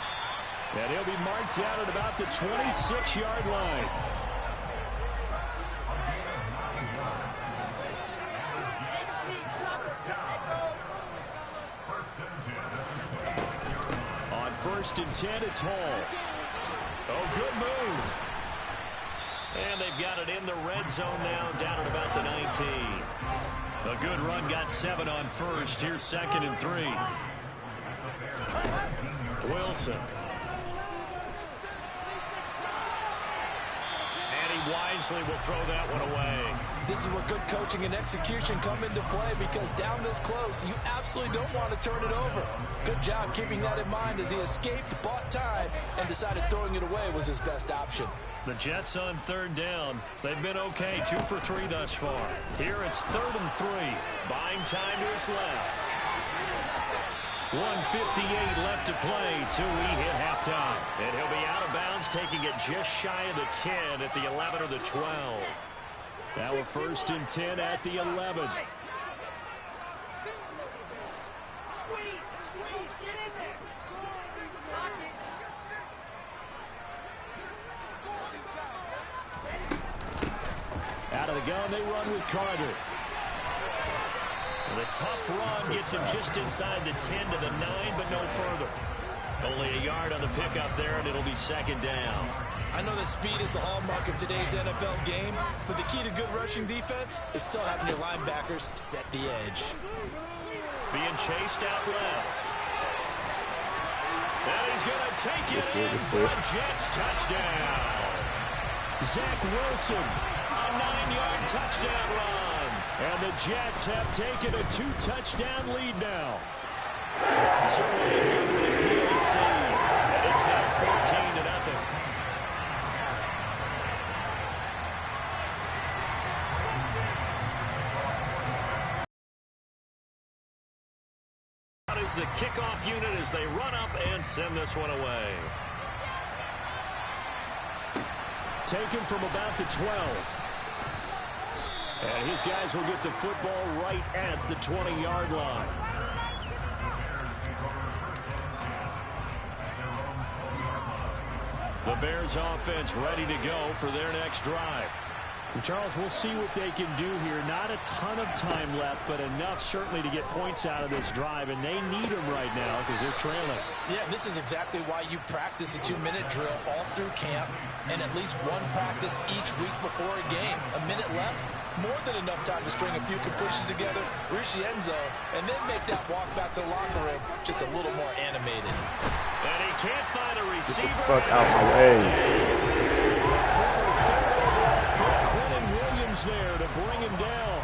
And he'll be marked down at about the 26-yard line. On 1st and 10, it's Hall. Oh, good move. And they've got it in the red zone now, down at about the 19. A good run, got 7 on 1st. Here's 2nd and 3. Wilson. And he wisely will throw that one away. This is where good coaching and execution come into play, because down this close, you absolutely don't want to turn it over. Good job keeping that in mind as he escaped, bought time, and decided throwing it away was his best option. The Jets on third down. They've been okay, 2 for 3 thus far. Here it's 3rd and 3. Buying time to his left. 1:58 left to play till we hit halftime. And he'll be out of bounds, taking it just shy of the 10 at the 11 or the 12. Now a 1st and 10 at the 11. Out of the gun, they run with Carter. The tough run gets him just inside the 10 to the 9, but no further. Only a yard on the pickup there, and it'll be 2nd down. I know that speed is the hallmark of today's NFL game, but the key to good rushing defense is still having your linebackers set the edge. Being chased out left. And he's going to take it in for a Jets touchdown. Zach Wilson, a 9-yard touchdown run. And the Jets have taken a 2-touchdown lead now. Certainly a good win for the team. And it's now 14-0. Is the kickoff unit as they run up and send this one away. Taken from about the 12. And his guys will get the football right at the 20-yard line. The Bears offense ready to go for their next drive. And Charles, we'll see what they can do here. Not a ton of time left, but enough certainly to get points out of this drive, and they need them right now because they're trailing. Yeah, this is exactly why you practice a 2-minute drill all through camp and at least one practice each week before a game. A minute left, more than enough time to string a few completions together, reach the end zone, and then make that walk back to the locker room just a little more animated. And he can't find a receiver. Get the fuck out my way. There to bring him down.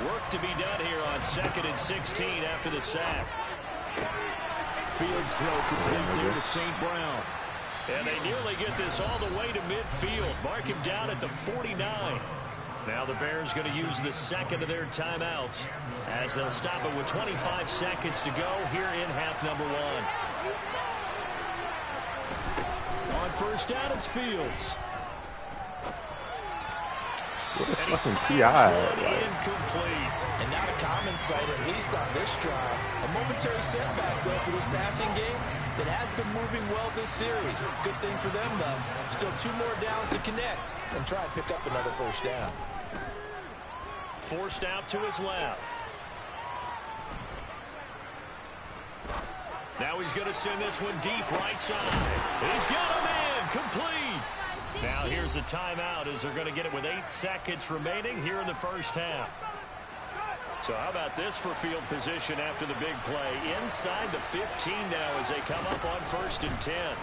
Work to be done here on 2nd and 16 after the sack. Fields throw complete there to St. Brown. And they nearly get this all the way to midfield. Mark him down at the 49. Now the Bears going to use the second of their timeouts as they'll stop it with 25 seconds to go here in half number 1. On 1st down, it's Fields. What a fucking PI. Incomplete. And not a common sight, at least on this drive. A momentary setback, though, for this passing game that has been moving well this series. Good thing for them, though. Still 2 more downs to connect and try and pick up another first down. Forced out to his left. Now he's going to send this one deep right side. He's got him in. Complete. Now here's a timeout as they're going to get it with 8 seconds remaining here in the first half. So how about this for field position after the big play? Inside the 15 now as they come up on 1st and 10.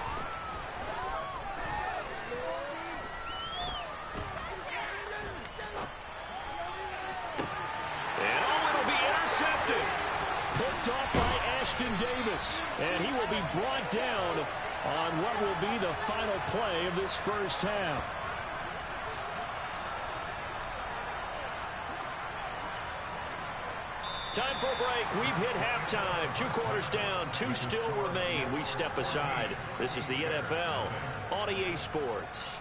Davis. And he will be brought down on what will be the final play of this first half. Time for a break. We've hit halftime. 2 quarters down. 2 still remain. We step aside. This is the NFL on EA Sports.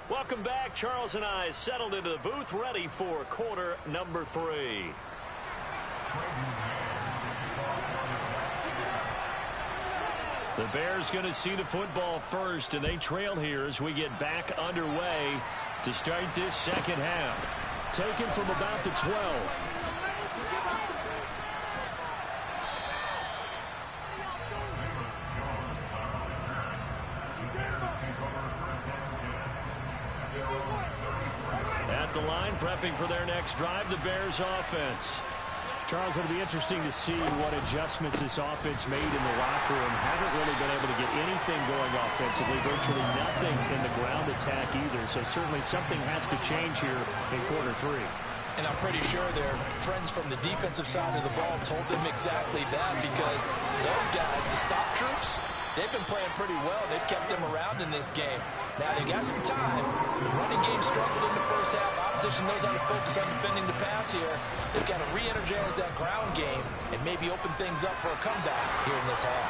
Welcome back. Charles and I settled into the booth, ready for quarter number 3. The Bears going to see the football first, and they trail here as we get back underway to start this second half. Taken from about the 12. At the line, prepping for their next drive, the Bears offense. Charles, it'll be interesting to see what adjustments this offense made in the locker room. Haven't really been able to get anything going offensively, virtually nothing in the ground attack either. So certainly something has to change here in quarter 3. And I'm pretty sure their friends from the defensive side of the ball told them exactly that, because those guys, the stop troops, they've been playing pretty well. They've kept them around in this game. Now, they got some time. The running game struggled in the first half. Opposition knows how to focus on defending the pass here. They've got to re-energize that ground game and maybe open things up for a comeback here in this half.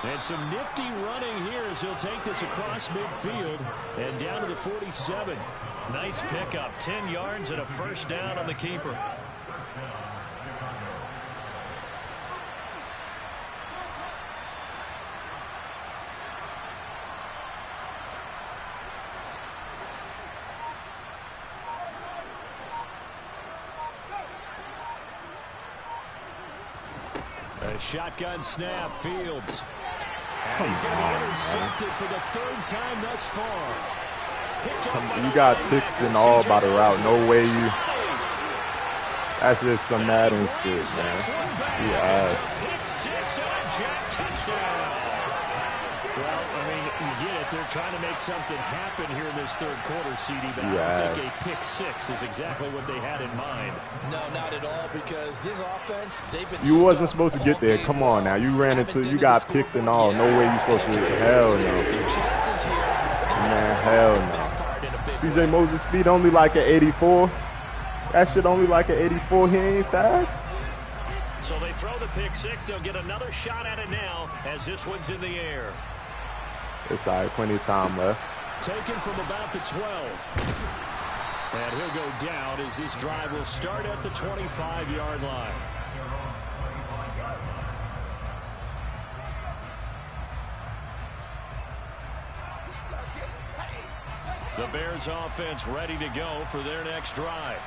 And some nifty running here as he'll take this across midfield and down to the 47. Nice pickup. 10 yards and a first down on the keeper. A shotgun snap, Fields. And he's going to be intercepted for the 3rd time thus far. You got picked and all by the route. No way you. That's just some Madden shit, man. Yeah. Pick 6 and a jack touchdown. Well, I mean, you get it. They're trying to make something happen here in this 3rd quarter, CD, but I don't think a pick 6 is exactly what they had in mind. No, not at all, because this offense, they've been. You wasn't supposed to get there. Come on now. You ran into. You got picked and all. No way you supposed to. Hell no. Man, hell no. CJ Moses' speed only like an 84. That shit only like an 84. He ain't fast. So they throw the pick 6. They'll get another shot at it now as this one's in the air. It's all right. Plenty of time left. Taken from about the 12. And he'll go down as this drive will start at the 25-yard line. The Bears offense ready to go for their next drive.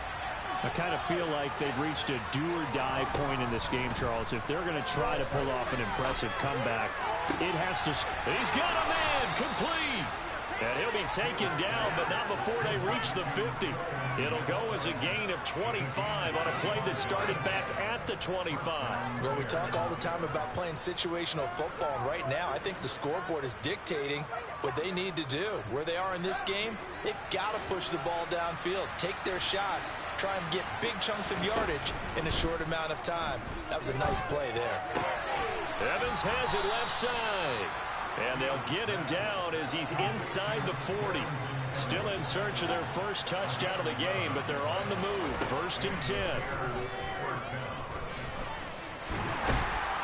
I kind of feel like they've reached a do-or-die point in this game, Charles. If they're going to try to pull off an impressive comeback, it has to. He's got a man complete. And he'll be taken down, but not before they reach the 50. It'll go as a gain of 25 on a play that started back at the 25. Well, we talk all the time about playing situational football, and right now I think the scoreboard is dictating what they need to do. Where they are in this game, they've got to push the ball downfield, take their shots, try and get big chunks of yardage in a short amount of time. That was a nice play there. Evans has it left side. And they'll get him down as he's inside the 40. Still in search of their first touchdown of the game, but they're on the move. 1st and 10.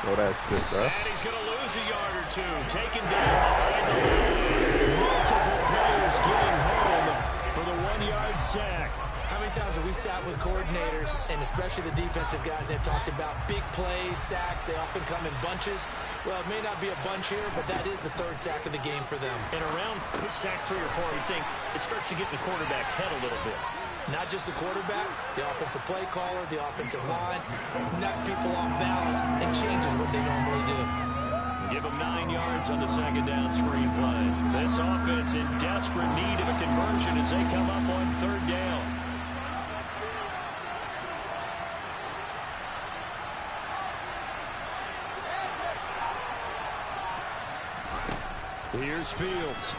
Throw that shit, bro. And he's going to lose a yard or 2. Taken down behind the line. Multiple players getting home for the 1-yard sack. How many times have we sat with coordinators, and especially the defensive guys, they've talked about big plays, sacks. They often come in bunches. Well, it may not be a bunch here, but that is the 3rd sack of the game for them. And around sack 3 or 4, you think it starts to get in the quarterback's head a little bit. Not just the quarterback, the offensive play caller, the offensive line, knocks people off balance and changes what they normally do. Give them 9 yards on the second down screenplay. This offense in desperate need of a conversion as they come up on third down. Here's Fields.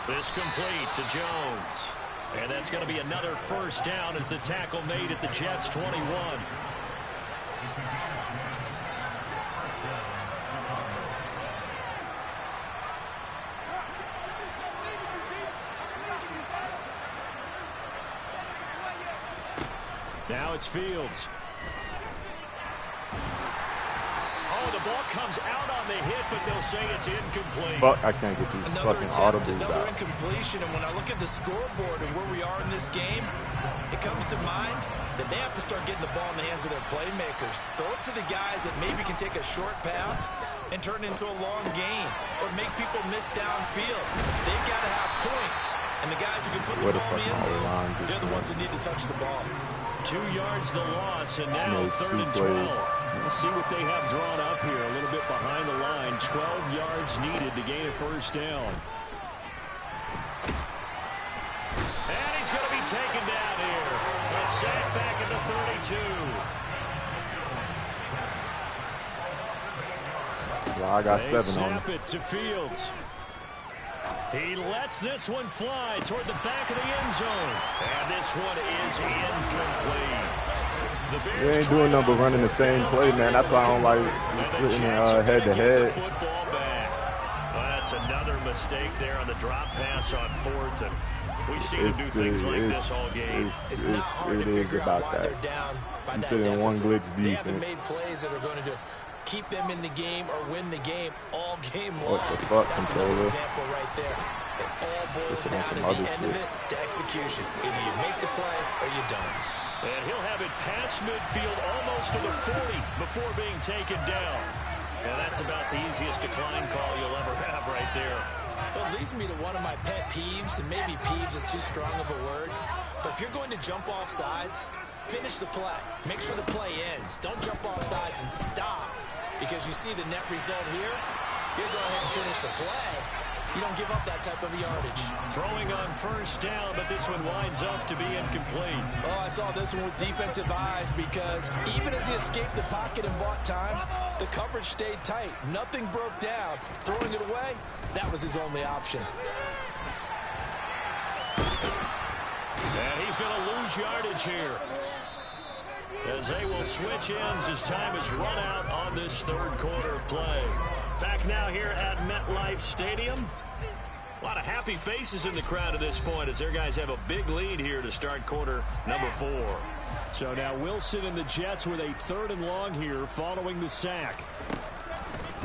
This complete to Jones. And that's going to be another first down as the tackle made at the Jets' 21. Now it's Fields. Oh, the ball comes out on the hit, but they'll say it's incomplete. Fuck, I can't get these fucking audibles Another out. incompletion, and when I look at the scoreboard and where we are in this game, it comes to mind that they have to start getting the ball in the hands of their playmakers. Throw it to the guys that maybe can take a short pass and turn it into a long gain or make people miss downfield. They've got to have points, and the guys who can put the ball in the end zone, they're the ones that need to touch the ball. 2 yards the loss, and now third and 12. We'll see what they have drawn up here. A little bit behind the line. 12 yards needed to gain a first down. And he's going to be taken down here. A sack back at the 32. Well, I got They 7 on snap it to Fields. He lets this one fly toward the back of the end zone. And this one is incomplete. We ain't doing nothing but running the same play, man. That's why I don't like sitting head-to-head. That's another mistake there on the drop pass on fourth. And we've seen them do things like this all game. It's not hard to figure out why they're down by that deficit. One glitch They haven't defense. made plays that are going to keep them in the game or win the game all game long. What the fuck, That's controller? another example right there. It all boils down at the end of it to execution. Either you make the play or you don't. And he'll have it past midfield almost to the 40 before being taken down. And that's about the easiest decline call you'll ever have right there. Well, it leads me to one of my pet peeves, and maybe peeves is too strong of a word, but if you're going to jump off sides, finish the play. Make sure the play ends. Don't jump off sides and stop, because you see the net result here. If you go ahead and finish the play, you don't give up that type of yardage. Throwing on first down, but this one winds up to be incomplete. Oh, I saw this one with defensive eyes because even as he escaped the pocket and bought time, the coverage stayed tight. Nothing broke down. Throwing it away, that was his only option. And he's going to lose yardage here, as they will switch ends as time is run out on this third quarter of play. Back now here at MetLife Stadium. A lot of happy faces in the crowd at this point as their guys have a big lead here to start quarter number 4. So now Wilson and the Jets with a third and long here following the sack.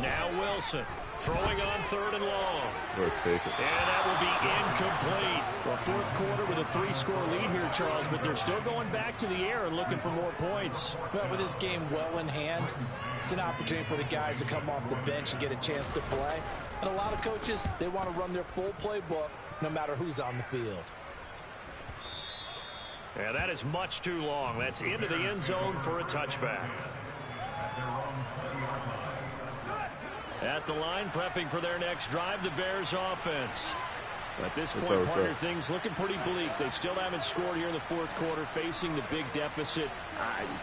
Now Wilson throwing on third and long. We'll take it. And that will be incomplete. Well, fourth quarter with a 3-score lead here, Charles, but they're still going back to the air and looking for more points. Well, with this game well in hand, it's an opportunity for the guys to come off the bench and get a chance to play. And a lot of coaches, they want to run their full playbook no matter who's on the field. Yeah, that is much too long. That's into the end zone for a touchback. At the line, prepping for their next drive, the Bears offense. At this point, partner, things looking pretty bleak. They still haven't scored here in the fourth quarter, facing the big deficit.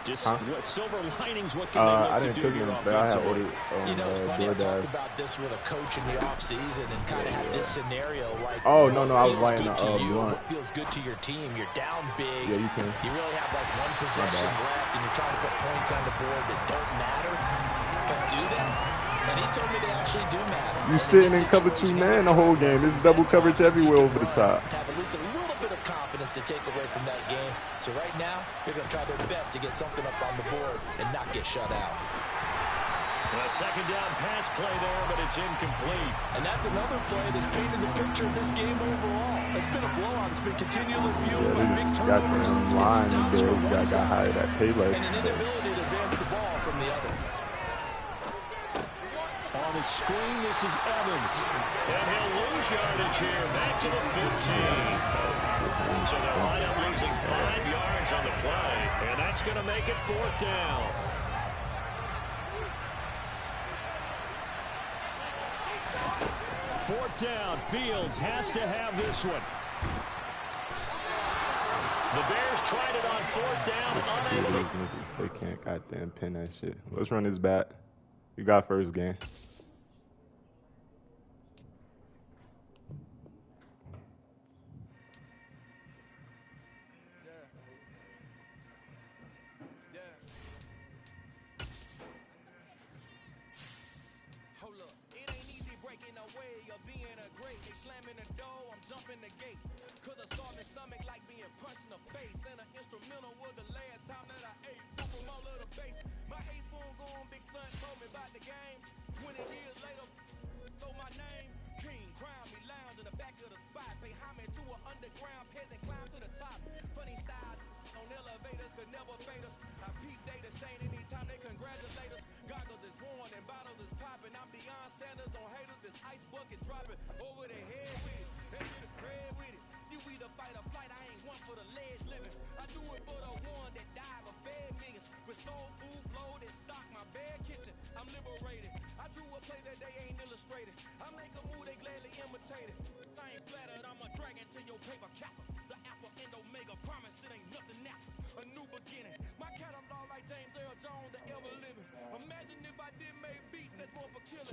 What silver linings, what can they look to do here offensively? You know, it's funny, I talked about this with a coach in the offseason and kind of had this scenario like, I was writing what feels good to your team. You're down big. Yeah, you can. You really have like one possession left, and you're trying to put points on the board that don't matter. But do that? And he told me they actually do matter. You sitting in cover 2 man the whole game. There's double coverage everywhere over the top. Have at least a little bit of confidence to take away from that game. So right now, they're going to try their best to get something up on the board and not get shut out. A second down pass play there, but it's incomplete. And that's another play that's painted the picture of this game overall. It's been a blowout. It's been continually fueled by big turnovers. Line got hired at Pele. And an inability to advance the ball from the other. On the screen, this is Evans. And he'll lose yardage here, back to the 15. So they'll wind up losing 5 yards on the play, and that's going to make it fourth down. 4th down. Fields has to have this one. The Bears tried it on 4th down. Unable to... They can't goddamn pin that shit. Let's run this back. You got first game.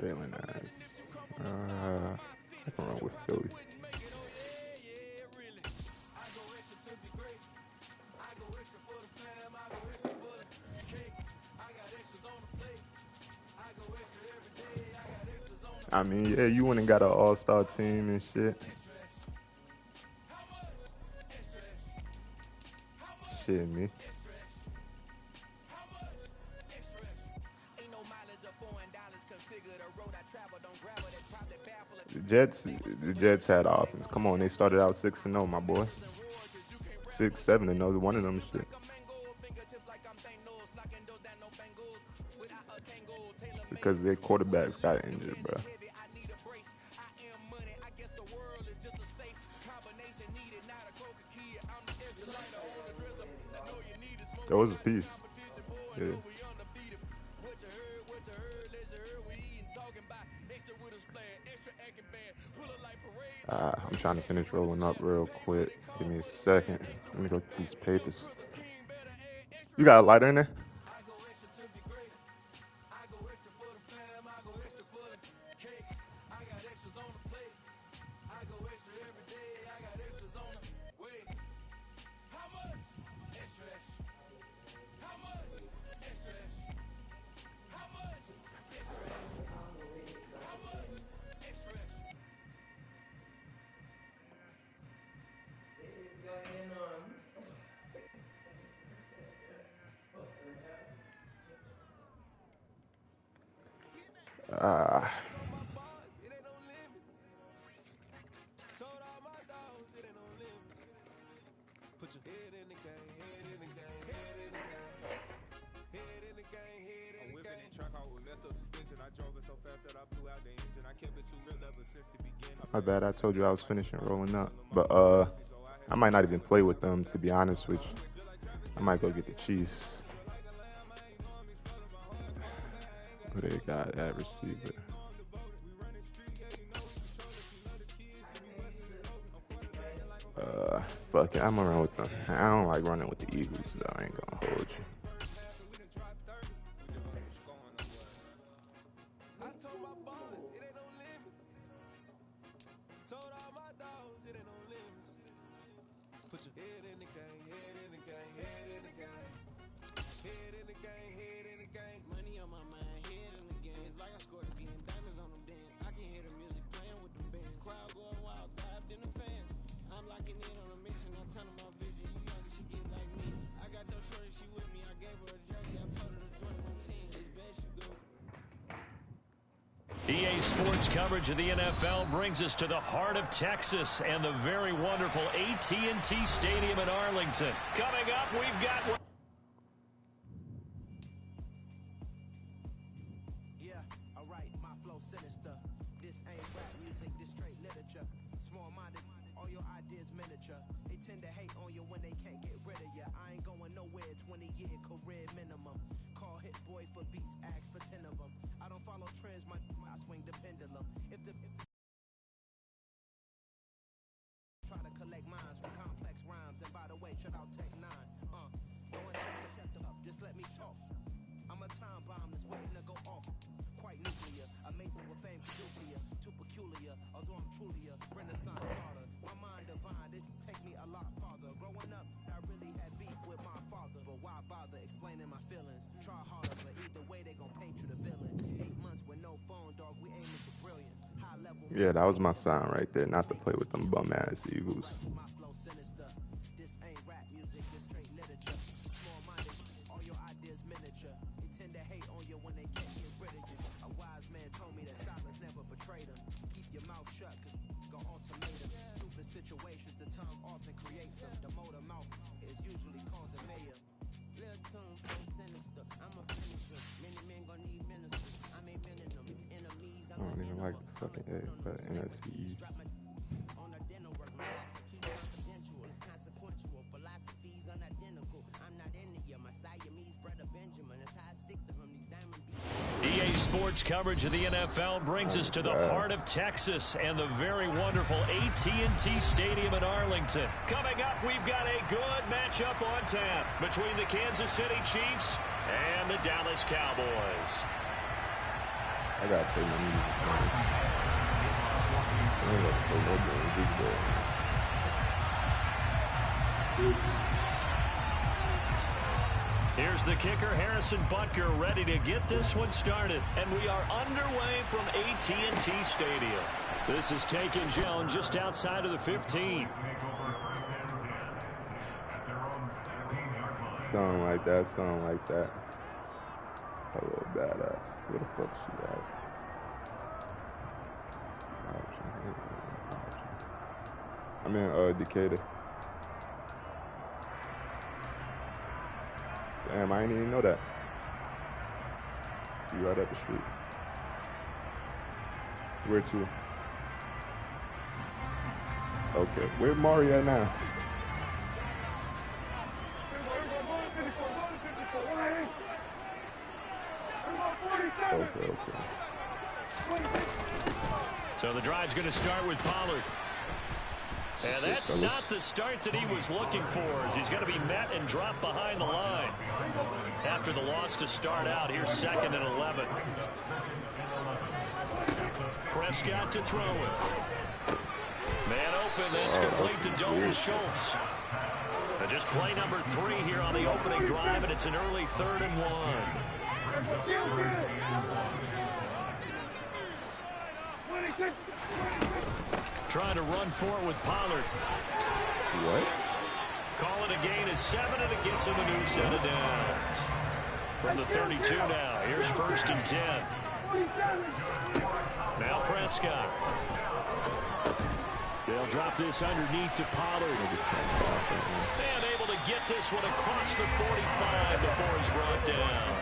Jalen Nice. I can run with Philly. I mean, yeah, you went and got an all-star team and shit. Shit, me. The Jets had offense. Come on, they started out 6-0, my boy. 6-7-0, one of them shit. Because their quarterbacks got injured, bro. That was a piece. Yeah. I'm trying to finish rolling up real quick. Give me a second. Let me go through these papers. You got a lighter in there? My bad, I told you I was finishing rolling up. But I might not even play with them, to be honest with you. I might go get the Chiefs. Who they got at receiver? Fuck it, I'm gonna run with them. I don't like running with the Eagles, though. I ain't gonna hold you. EA Sports coverage of the NFL brings us to the heart of Texas and the very wonderful AT&T Stadium in Arlington. Coming up, we've got... Yeah, all right, my flow sinister. This ain't rap music, this straight literature. Small-minded, all your ideas miniature. They tend to hate on you when they can't get rid of you. I ain't going nowhere, 20-year career minimum. Call Hit Boy for beats, ask for 10 of them. I don't follow trends, I swing the pendulum. If the collect mines from complex rhymes. And by the way, shout out Tech 9. Go and shut the up, just let me talk. I'm a time bomb that's waiting to go off. Quite nuclear, amazing with fame nuclear. Too peculiar, although I'm truly a Renaissance scholar. My mind divine, it take me a lot farther. Growing up, I really had beef with my father. But why bother explaining my feelings? Try harder, but either way they gon' paint you the villain. 8 months with no phone, dog, we aiming for brilliance. High level. Yeah, that was my sign right there. Not to play with them bum ass Eagles. My flow sinister. This ain't rap music, this straight literature. Small-minded, all your ideas miniature. They tend to hate on you when they can't get rid of you. A wise man told me that silence never betrayed him. Keep your mouth shut, cause go ultimatum. Stupid situations, the tongue often creates them. The motor mouth is usually causing mayhem. Little tune, flow sinister. I'm a finisher. Many men gon' need ministers. I ain't mending them. Enemies, I don't even like the fucking A, but NFC East. on a dinner work, my life I keep confidential. It's consequential. Philosophies unidentical. I'm not India. My Siamese brother Benjamin. That's how I stick to him. These diamond beats. EA Sports coverage of the NFL brings us to the heart of Texas and the very wonderful AT&T Stadium in Arlington. Coming up, we've got a good matchup on tap between the Kansas City Chiefs and the Dallas Cowboys. I gotta play my music. I ain't gonna play no damn big ball. Here's the kicker, Harrison Butker, ready to get this one started. And we are underway from AT&T Stadium. This is taken down just outside of the 15. Something like that, something like that. A little badass. Where the fuck she at? I'm in Decatur. Damn, I didn't even know that. You right up the street. Where to? Okay, where Mario at now? Okay. So the drive's going to start with Pollard. And that's not the start that he was looking for, as he's going to be met and dropped behind the line. After the loss to start out, here's 2nd and 11. Prescott to throw it. Man open, that's complete to Dalton Schultz. And just play number 3 here on the opening drive, and it's an early 3rd and 1. Trying to run for it with Pollard. What? Call it a gain of 7, and it gets him a new set of downs. From the 32 now, here's 1st and 10. Now Prescott. They'll drop this underneath to Pollard. And able to get this one across the 45 before he's brought down.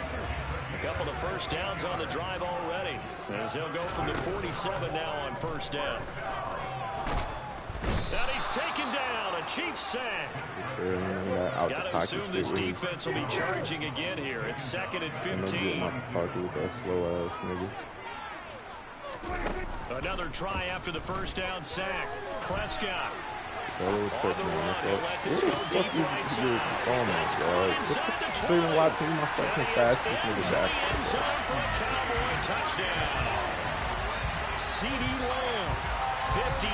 A couple of first downs on the drive already, as they'll go from the 47 now on 1st down. And he's taken down, a Chiefs sack. Got to assume this defense will be charging again here. It's 2nd and 15. Another try after the first down sack. Prescott. On the run, he'll let this go deep right side. That's caught inside the 20. End zone for a Cowboy touchdown. C.D. Lamb, 58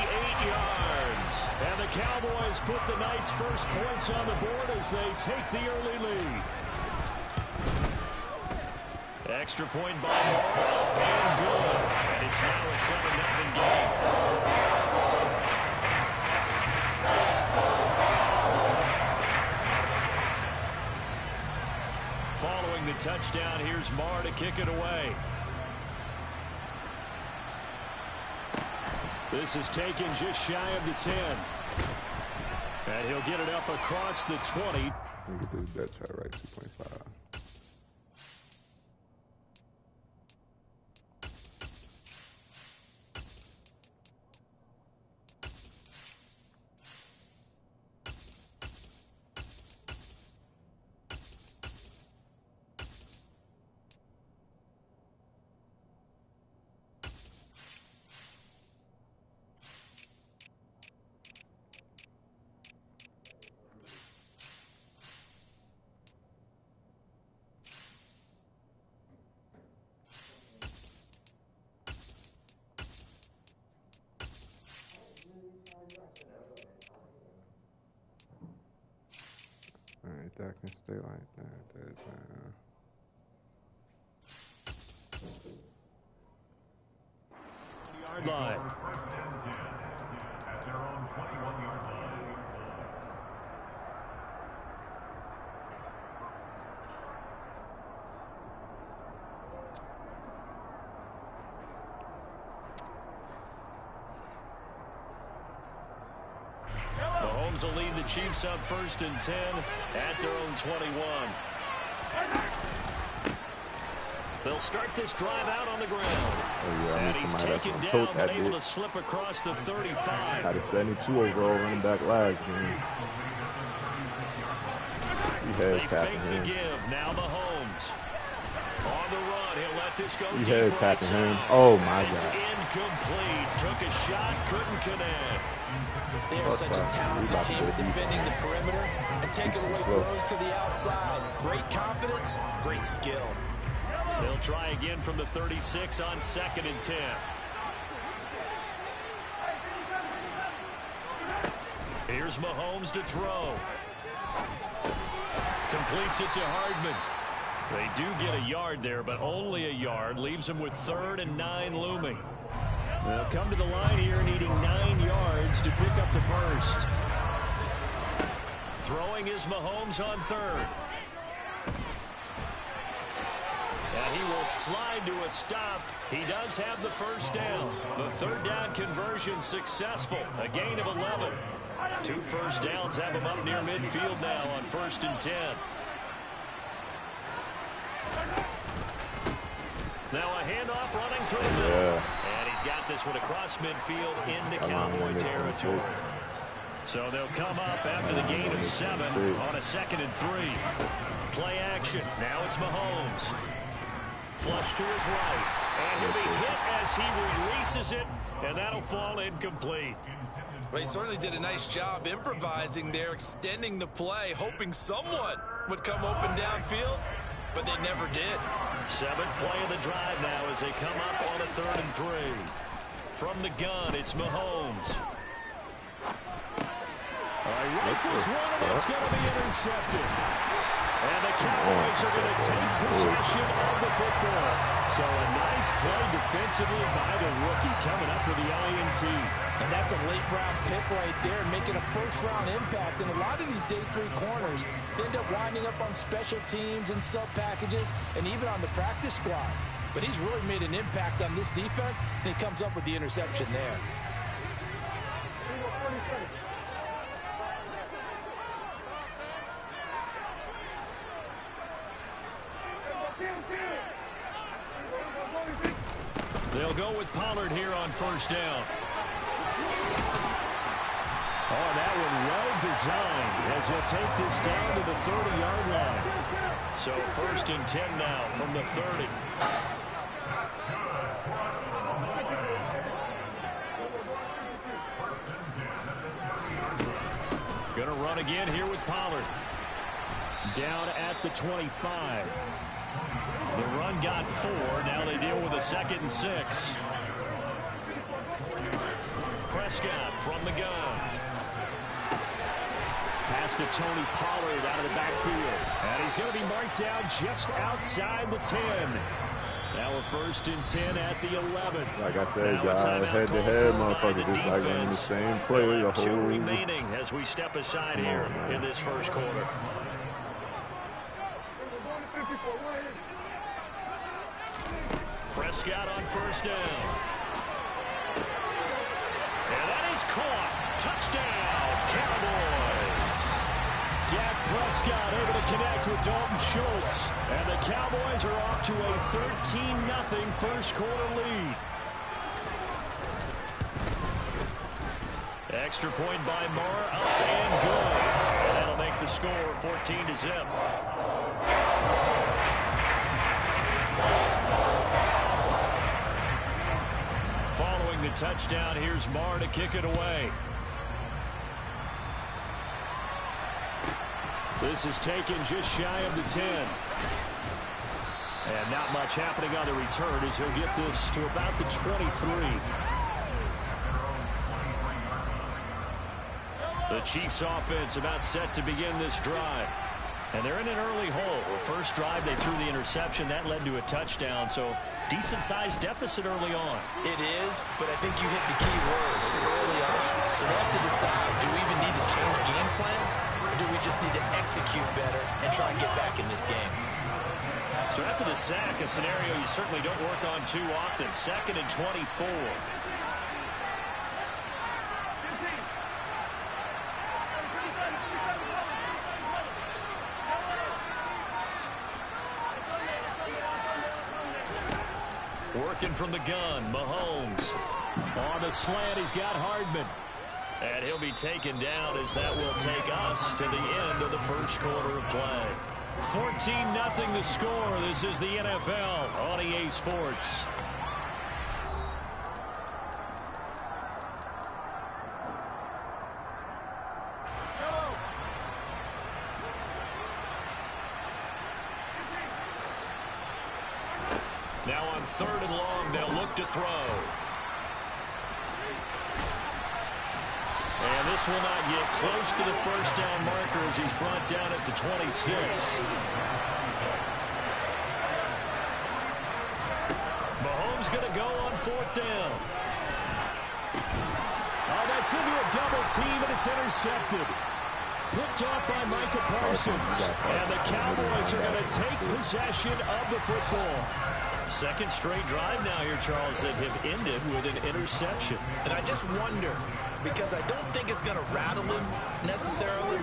yards. And the Cowboys put the night's first points on the board as they take the early lead. Extra point by Moore, and good. And it's now a 7-0 game. Following the touchdown, here's Marr to kick it away. This is taken just shy of the 10. And he'll get it up across the 20. Get this bet chart right, 2.5. that can stay like that. Yard line. At their own 21-yard line. Mahomes will lead the Chiefs up 1st and 10 at their own 21. They'll start this drive out on the ground. Oh, yeah, And he's taken down, but able to slip across the 35. Had a 72 overall running back last game. They fake the give. Now Mahomes. On the run, he'll let this go deep head right tapping side. him. Oh, my It's God. incomplete. Took a shot, couldn't connect. They are such a talented team at defending the perimeter and taking away throws to the outside. Great confidence, great skill. They'll try again from the 36 on 2nd and 10. Here's Mahomes to throw. Completes it to Hardman. They do get a yard there, but only a yard. Leaves them with 3rd and 9 looming. They'll come to the line here needing 9 yards to pick up the first. Throwing is Mahomes on 3rd. And he will slide to a stop. He does have the first down. The 3rd down conversion successful. A gain of 11. 2 first downs have him up near midfield now on 1st and 10. Now a handoff running through the middle. And he's got this one across midfield into Cowboy territory. So they'll come up after the gain of 7 on a 2nd and 3. Play action. Now it's Mahomes. Flush to his right. And he'll be hit as he releases it. And that'll fall incomplete. Well, he certainly did a nice job improvising there, extending the play, hoping someone would come open downfield, but they never did. 7th play of the drive now as they come up on a 3rd and 3. From the gun, it's Mahomes. Rifles one, and it's going to be intercepted. And the Cowboys are going to take possession of the football. So a nice play defensively by the rookie coming up with the INT. And that's a late-round pick right there, making a first-round impact. And a lot of these day 3 corners end up winding up on special teams and sub-packages and even on the practice squad. But he's really made an impact on this defense, and he comes up with the interception there. They'll go with Pollard here on 1st down. Oh, that one well designed as he'll take this down to the 30-yard line. So 1st and 10 now from the 30. Going to run again here with Pollard. Down at the 25. The run got 4. Now they deal with a 2nd and 6. Prescott from the gun. Pass to Tony Pollard out of the backfield. And he's going to be marked down just outside the 10. Now a 1st and 10 at the 11. Like I said, guys, head-to-head, motherfucker. Just like running the same play the whole 2 remaining as we step aside here in this 1st quarter. Prescott on 1st down. And that is caught. Touchdown, Cowboys. Dak Prescott able to connect with Dalton Schultz. And the Cowboys are off to a 13-0 1st quarter lead. Extra point by Moore, up and good. And that'll make the score 14-0. Following the touchdown, here's Moore to kick it away. This is taken just shy of the 10. And not much happening on the return as he'll get this to about the 23. The Chiefs offense about set to begin this drive. And they're in an early hole. First drive, they threw the interception. That led to a touchdown. So decent-sized deficit early on. It is, but I think you hit the key words early on. So they have to decide, do we even need to change game plan? Or do we just need to execute better and try and get back in this game? So after the sack, a scenario you certainly don't work on too often. 2nd and 24. Working from the gun, Mahomes. On the slant, he's got Hardman. And he'll be taken down as that will take us to the end of the first quarter of play. 14-0 the score. This is the NFL on EA Sports. Now on 3rd and long, they'll look to throw. And this will not get close to the first down marker as he's brought down at the 26. Mahomes going to go on 4th down. Oh, that's into a double team, and it's intercepted. Picked off by Micah Parsons. And the Cowboys are going to take possession of the football. Second straight drive now here, Charles, that have ended with an interception. And I just wonder, because I don't think it's going to rattle him necessarily,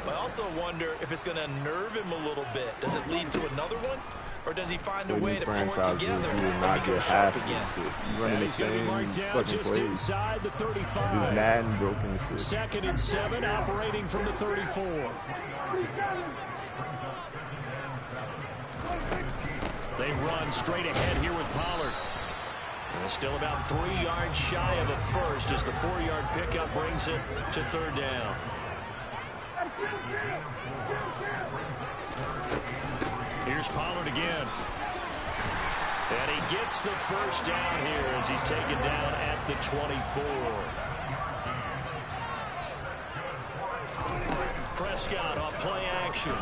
but I also wonder if it's going to unnerve him a little bit. Does it lead to another one? Or does he find a way to pull it together and become sharp again? Running he's going to be marked down just inside the 35. Madden broken shit. 2nd and 7, operating from the 34. They run straight ahead here with Pollard. And still about 3 yards shy of a first as the 4-yard pickup brings it to 3rd down. Here's Pollard again. And he gets the first down here as he's taken down at the 24. Prescott off play action.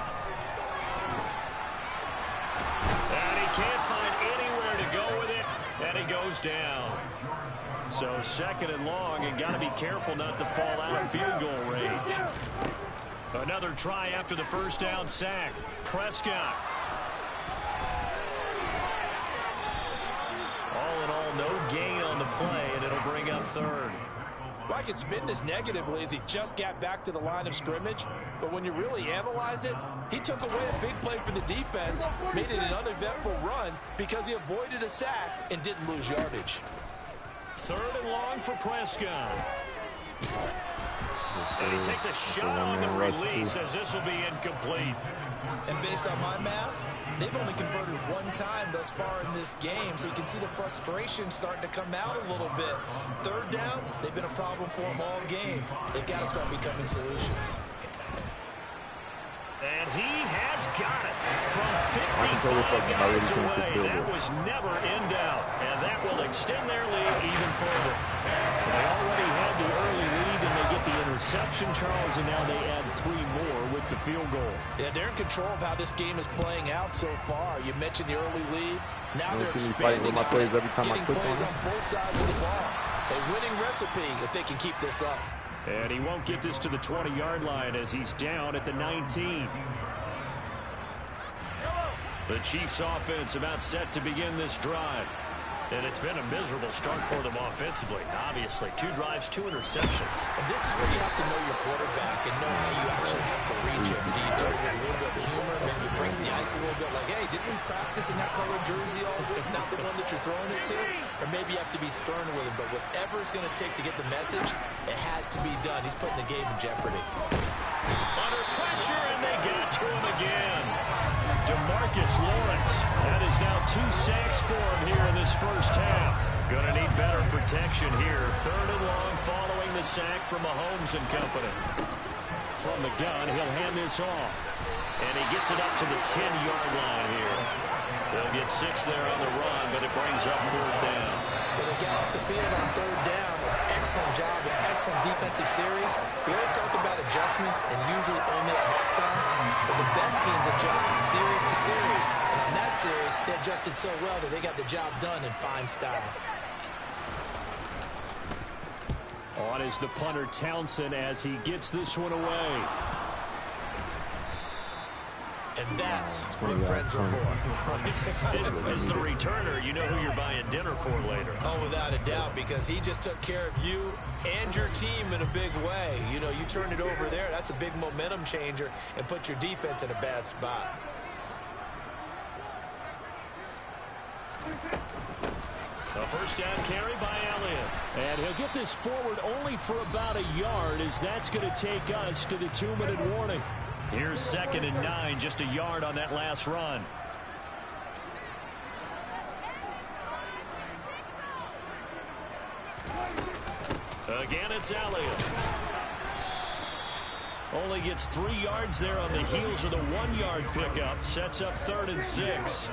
And he can't find anywhere to go with it, and he goes down. So 2nd and long, and got to be careful not to fall out of field goal range. Another try after the first down sack. Prescott. All in all, no gain on the play, and it'll bring up 3rd. Well, I can spin this negatively as he just got back to the line of scrimmage. But when you really analyze it, he took away a big play for the defense, made it an uneventful run because he avoided a sack and didn't lose yardage. 3rd and long for Prescott. And he takes a shot on the release as this will be incomplete. And based on my math, they've only converted 1 time thus far in this game, so you can see the frustration starting to come out a little bit. 3rd downs, they've been a problem for them all game. They've got to start becoming solutions. And he has got it from 55 yards away. That was never in doubt, and that will extend their lead even further. They already had the early lead, and they get the interception, Charles, and now they add 3 more with the field goal. Yeah, they're in control of how this game is playing out so far. You mentioned the early lead. Now they're expanding with my plays every time getting plays on both sides of the ball. A winning recipe if they can keep this up. And he won't get this to the 20-yard line as he's down at the 19. The Chiefs offense about set to begin this drive. And it's been a miserable start for them offensively. Obviously, 2 drives, 2 interceptions. And this is where you have to know your quarterback and know how you actually have to reach him. Do you do it with a little bit of humor? Maybe you break the ice a little bit like, hey, didn't we practice in that colored jersey all week? Not the one that you're throwing it to? Or maybe you have to be stern with him. But whatever it's going to take to get the message, it has to be done. He's putting the game in jeopardy. Under pressure, and they got to him again. DeMarcus Lawrence. That is now 2 sacks for him here in this first half. Gonna need better protection here. 3rd and long following the sack from Mahomes and company. From the gun, he'll hand this off. And he gets it up to the 10-yard line here. They'll get 6 there on the run, but it brings up 4th down. Well, they got off the field on 3rd down. Excellent job, an excellent defensive series. We always talk about adjustments and usually only at halftime. But the best teams adjust series to series. And on that series, they adjusted so well that they got the job done in fine style. On is the punter Townsend as he gets this one away. And that's what friends are for. As the returner, you know who you're buying dinner for later. Oh, without a doubt, because he just took care of you and your team in a big way. You know, you turned it over there. That's a big momentum changer and put your defense in a bad spot. A first down carry by Elliott. And he'll get this forward only for about a yard, as that's going to take us to the 2-minute warning. Here's 2nd and 9, just a yard on that last run. Again, it's Elliott. Only gets 3 yards there on the heels of the 1-yard pickup. Sets up 3rd and 6.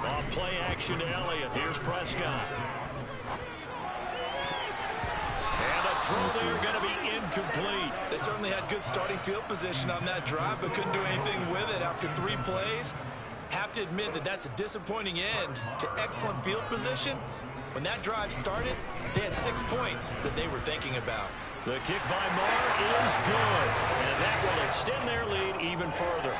Off play action to Elliott. Here's Prescott. And a throw there going to be incomplete. They certainly had good starting field position on that drive, but couldn't do anything with it after 3 plays. Have to admit that that's a disappointing end to excellent field position. When that drive started, they had 6 points that they were thinking about. The kick by Marr is good, and that will extend their lead even further.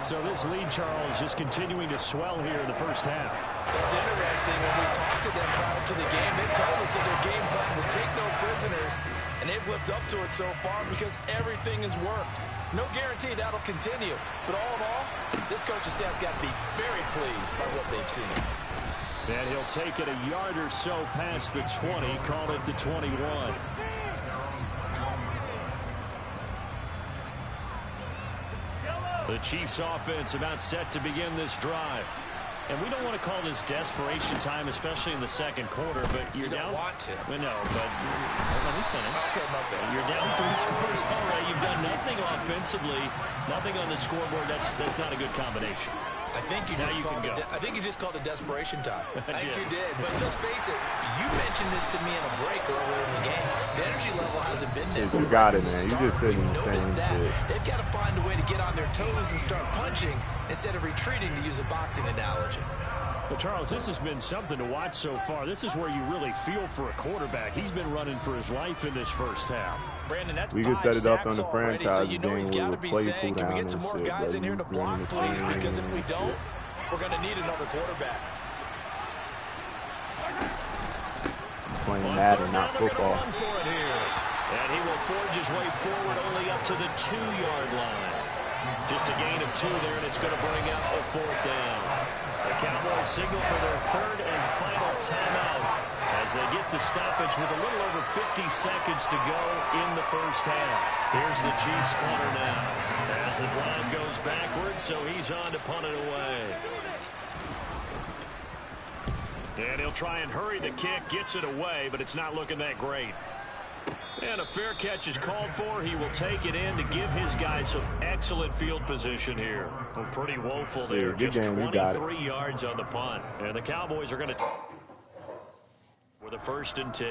So this lead, Charles, just continuing to swell here in the first half. It's interesting. When we talked to them prior to the game, they told us that their game plan was take no prisoners, and they've lived up to it so far because everything has worked. No guarantee that'll continue, but all in all, this coaching staff's got to be very pleased by what they've seen. And he'll take it a yard or so past the 20, call it the 21. The Chiefs offense about set to begin this drive. And we don't want to call this desperation time, especially in the second quarter, but you're down. You don't want to. We know, but let me finish. Okay, my bad. You're down 3 scores already. You've done nothing offensively, nothing on the scoreboard. That's not a good combination. I think you just called it desperation time. I think you did. But let's face it, you mentioned this to me in a break earlier in the game. The energy level hasn't been there. You got it, man. You just said the same shit. They've got to find a way to get on their toes and start punching instead of retreating, to use a boxing analogy. Well, Charles, this has been something to watch so far. This is where you really feel for a quarterback. He's been running for his life in this first half. Brandon, that's we could set it up on the already, franchise so you know he's got to be saying, can we get some more shit, guys in here to block, please? Because if we don't, we're going to need another quarterback. Playing Madden, not football. And he will forge his way forward only up to the 2-yard line. Just a gain of 2 there, and it's going to bring out a 4th down. The Cowboys signal for their 3rd and final timeout as they get the stoppage with a little over 50 seconds to go in the first half. Here's the Chiefs punter now as the drive goes backwards, so he's on to punt it away. And he'll try and hurry the kick, gets it away, but it's not looking that great. And a fair catch is called for. He will take it in to give his guys some excellent field position here. Well, pretty woeful there. Just 23 yards on the punt. And the Cowboys are going to with a 1st and 10.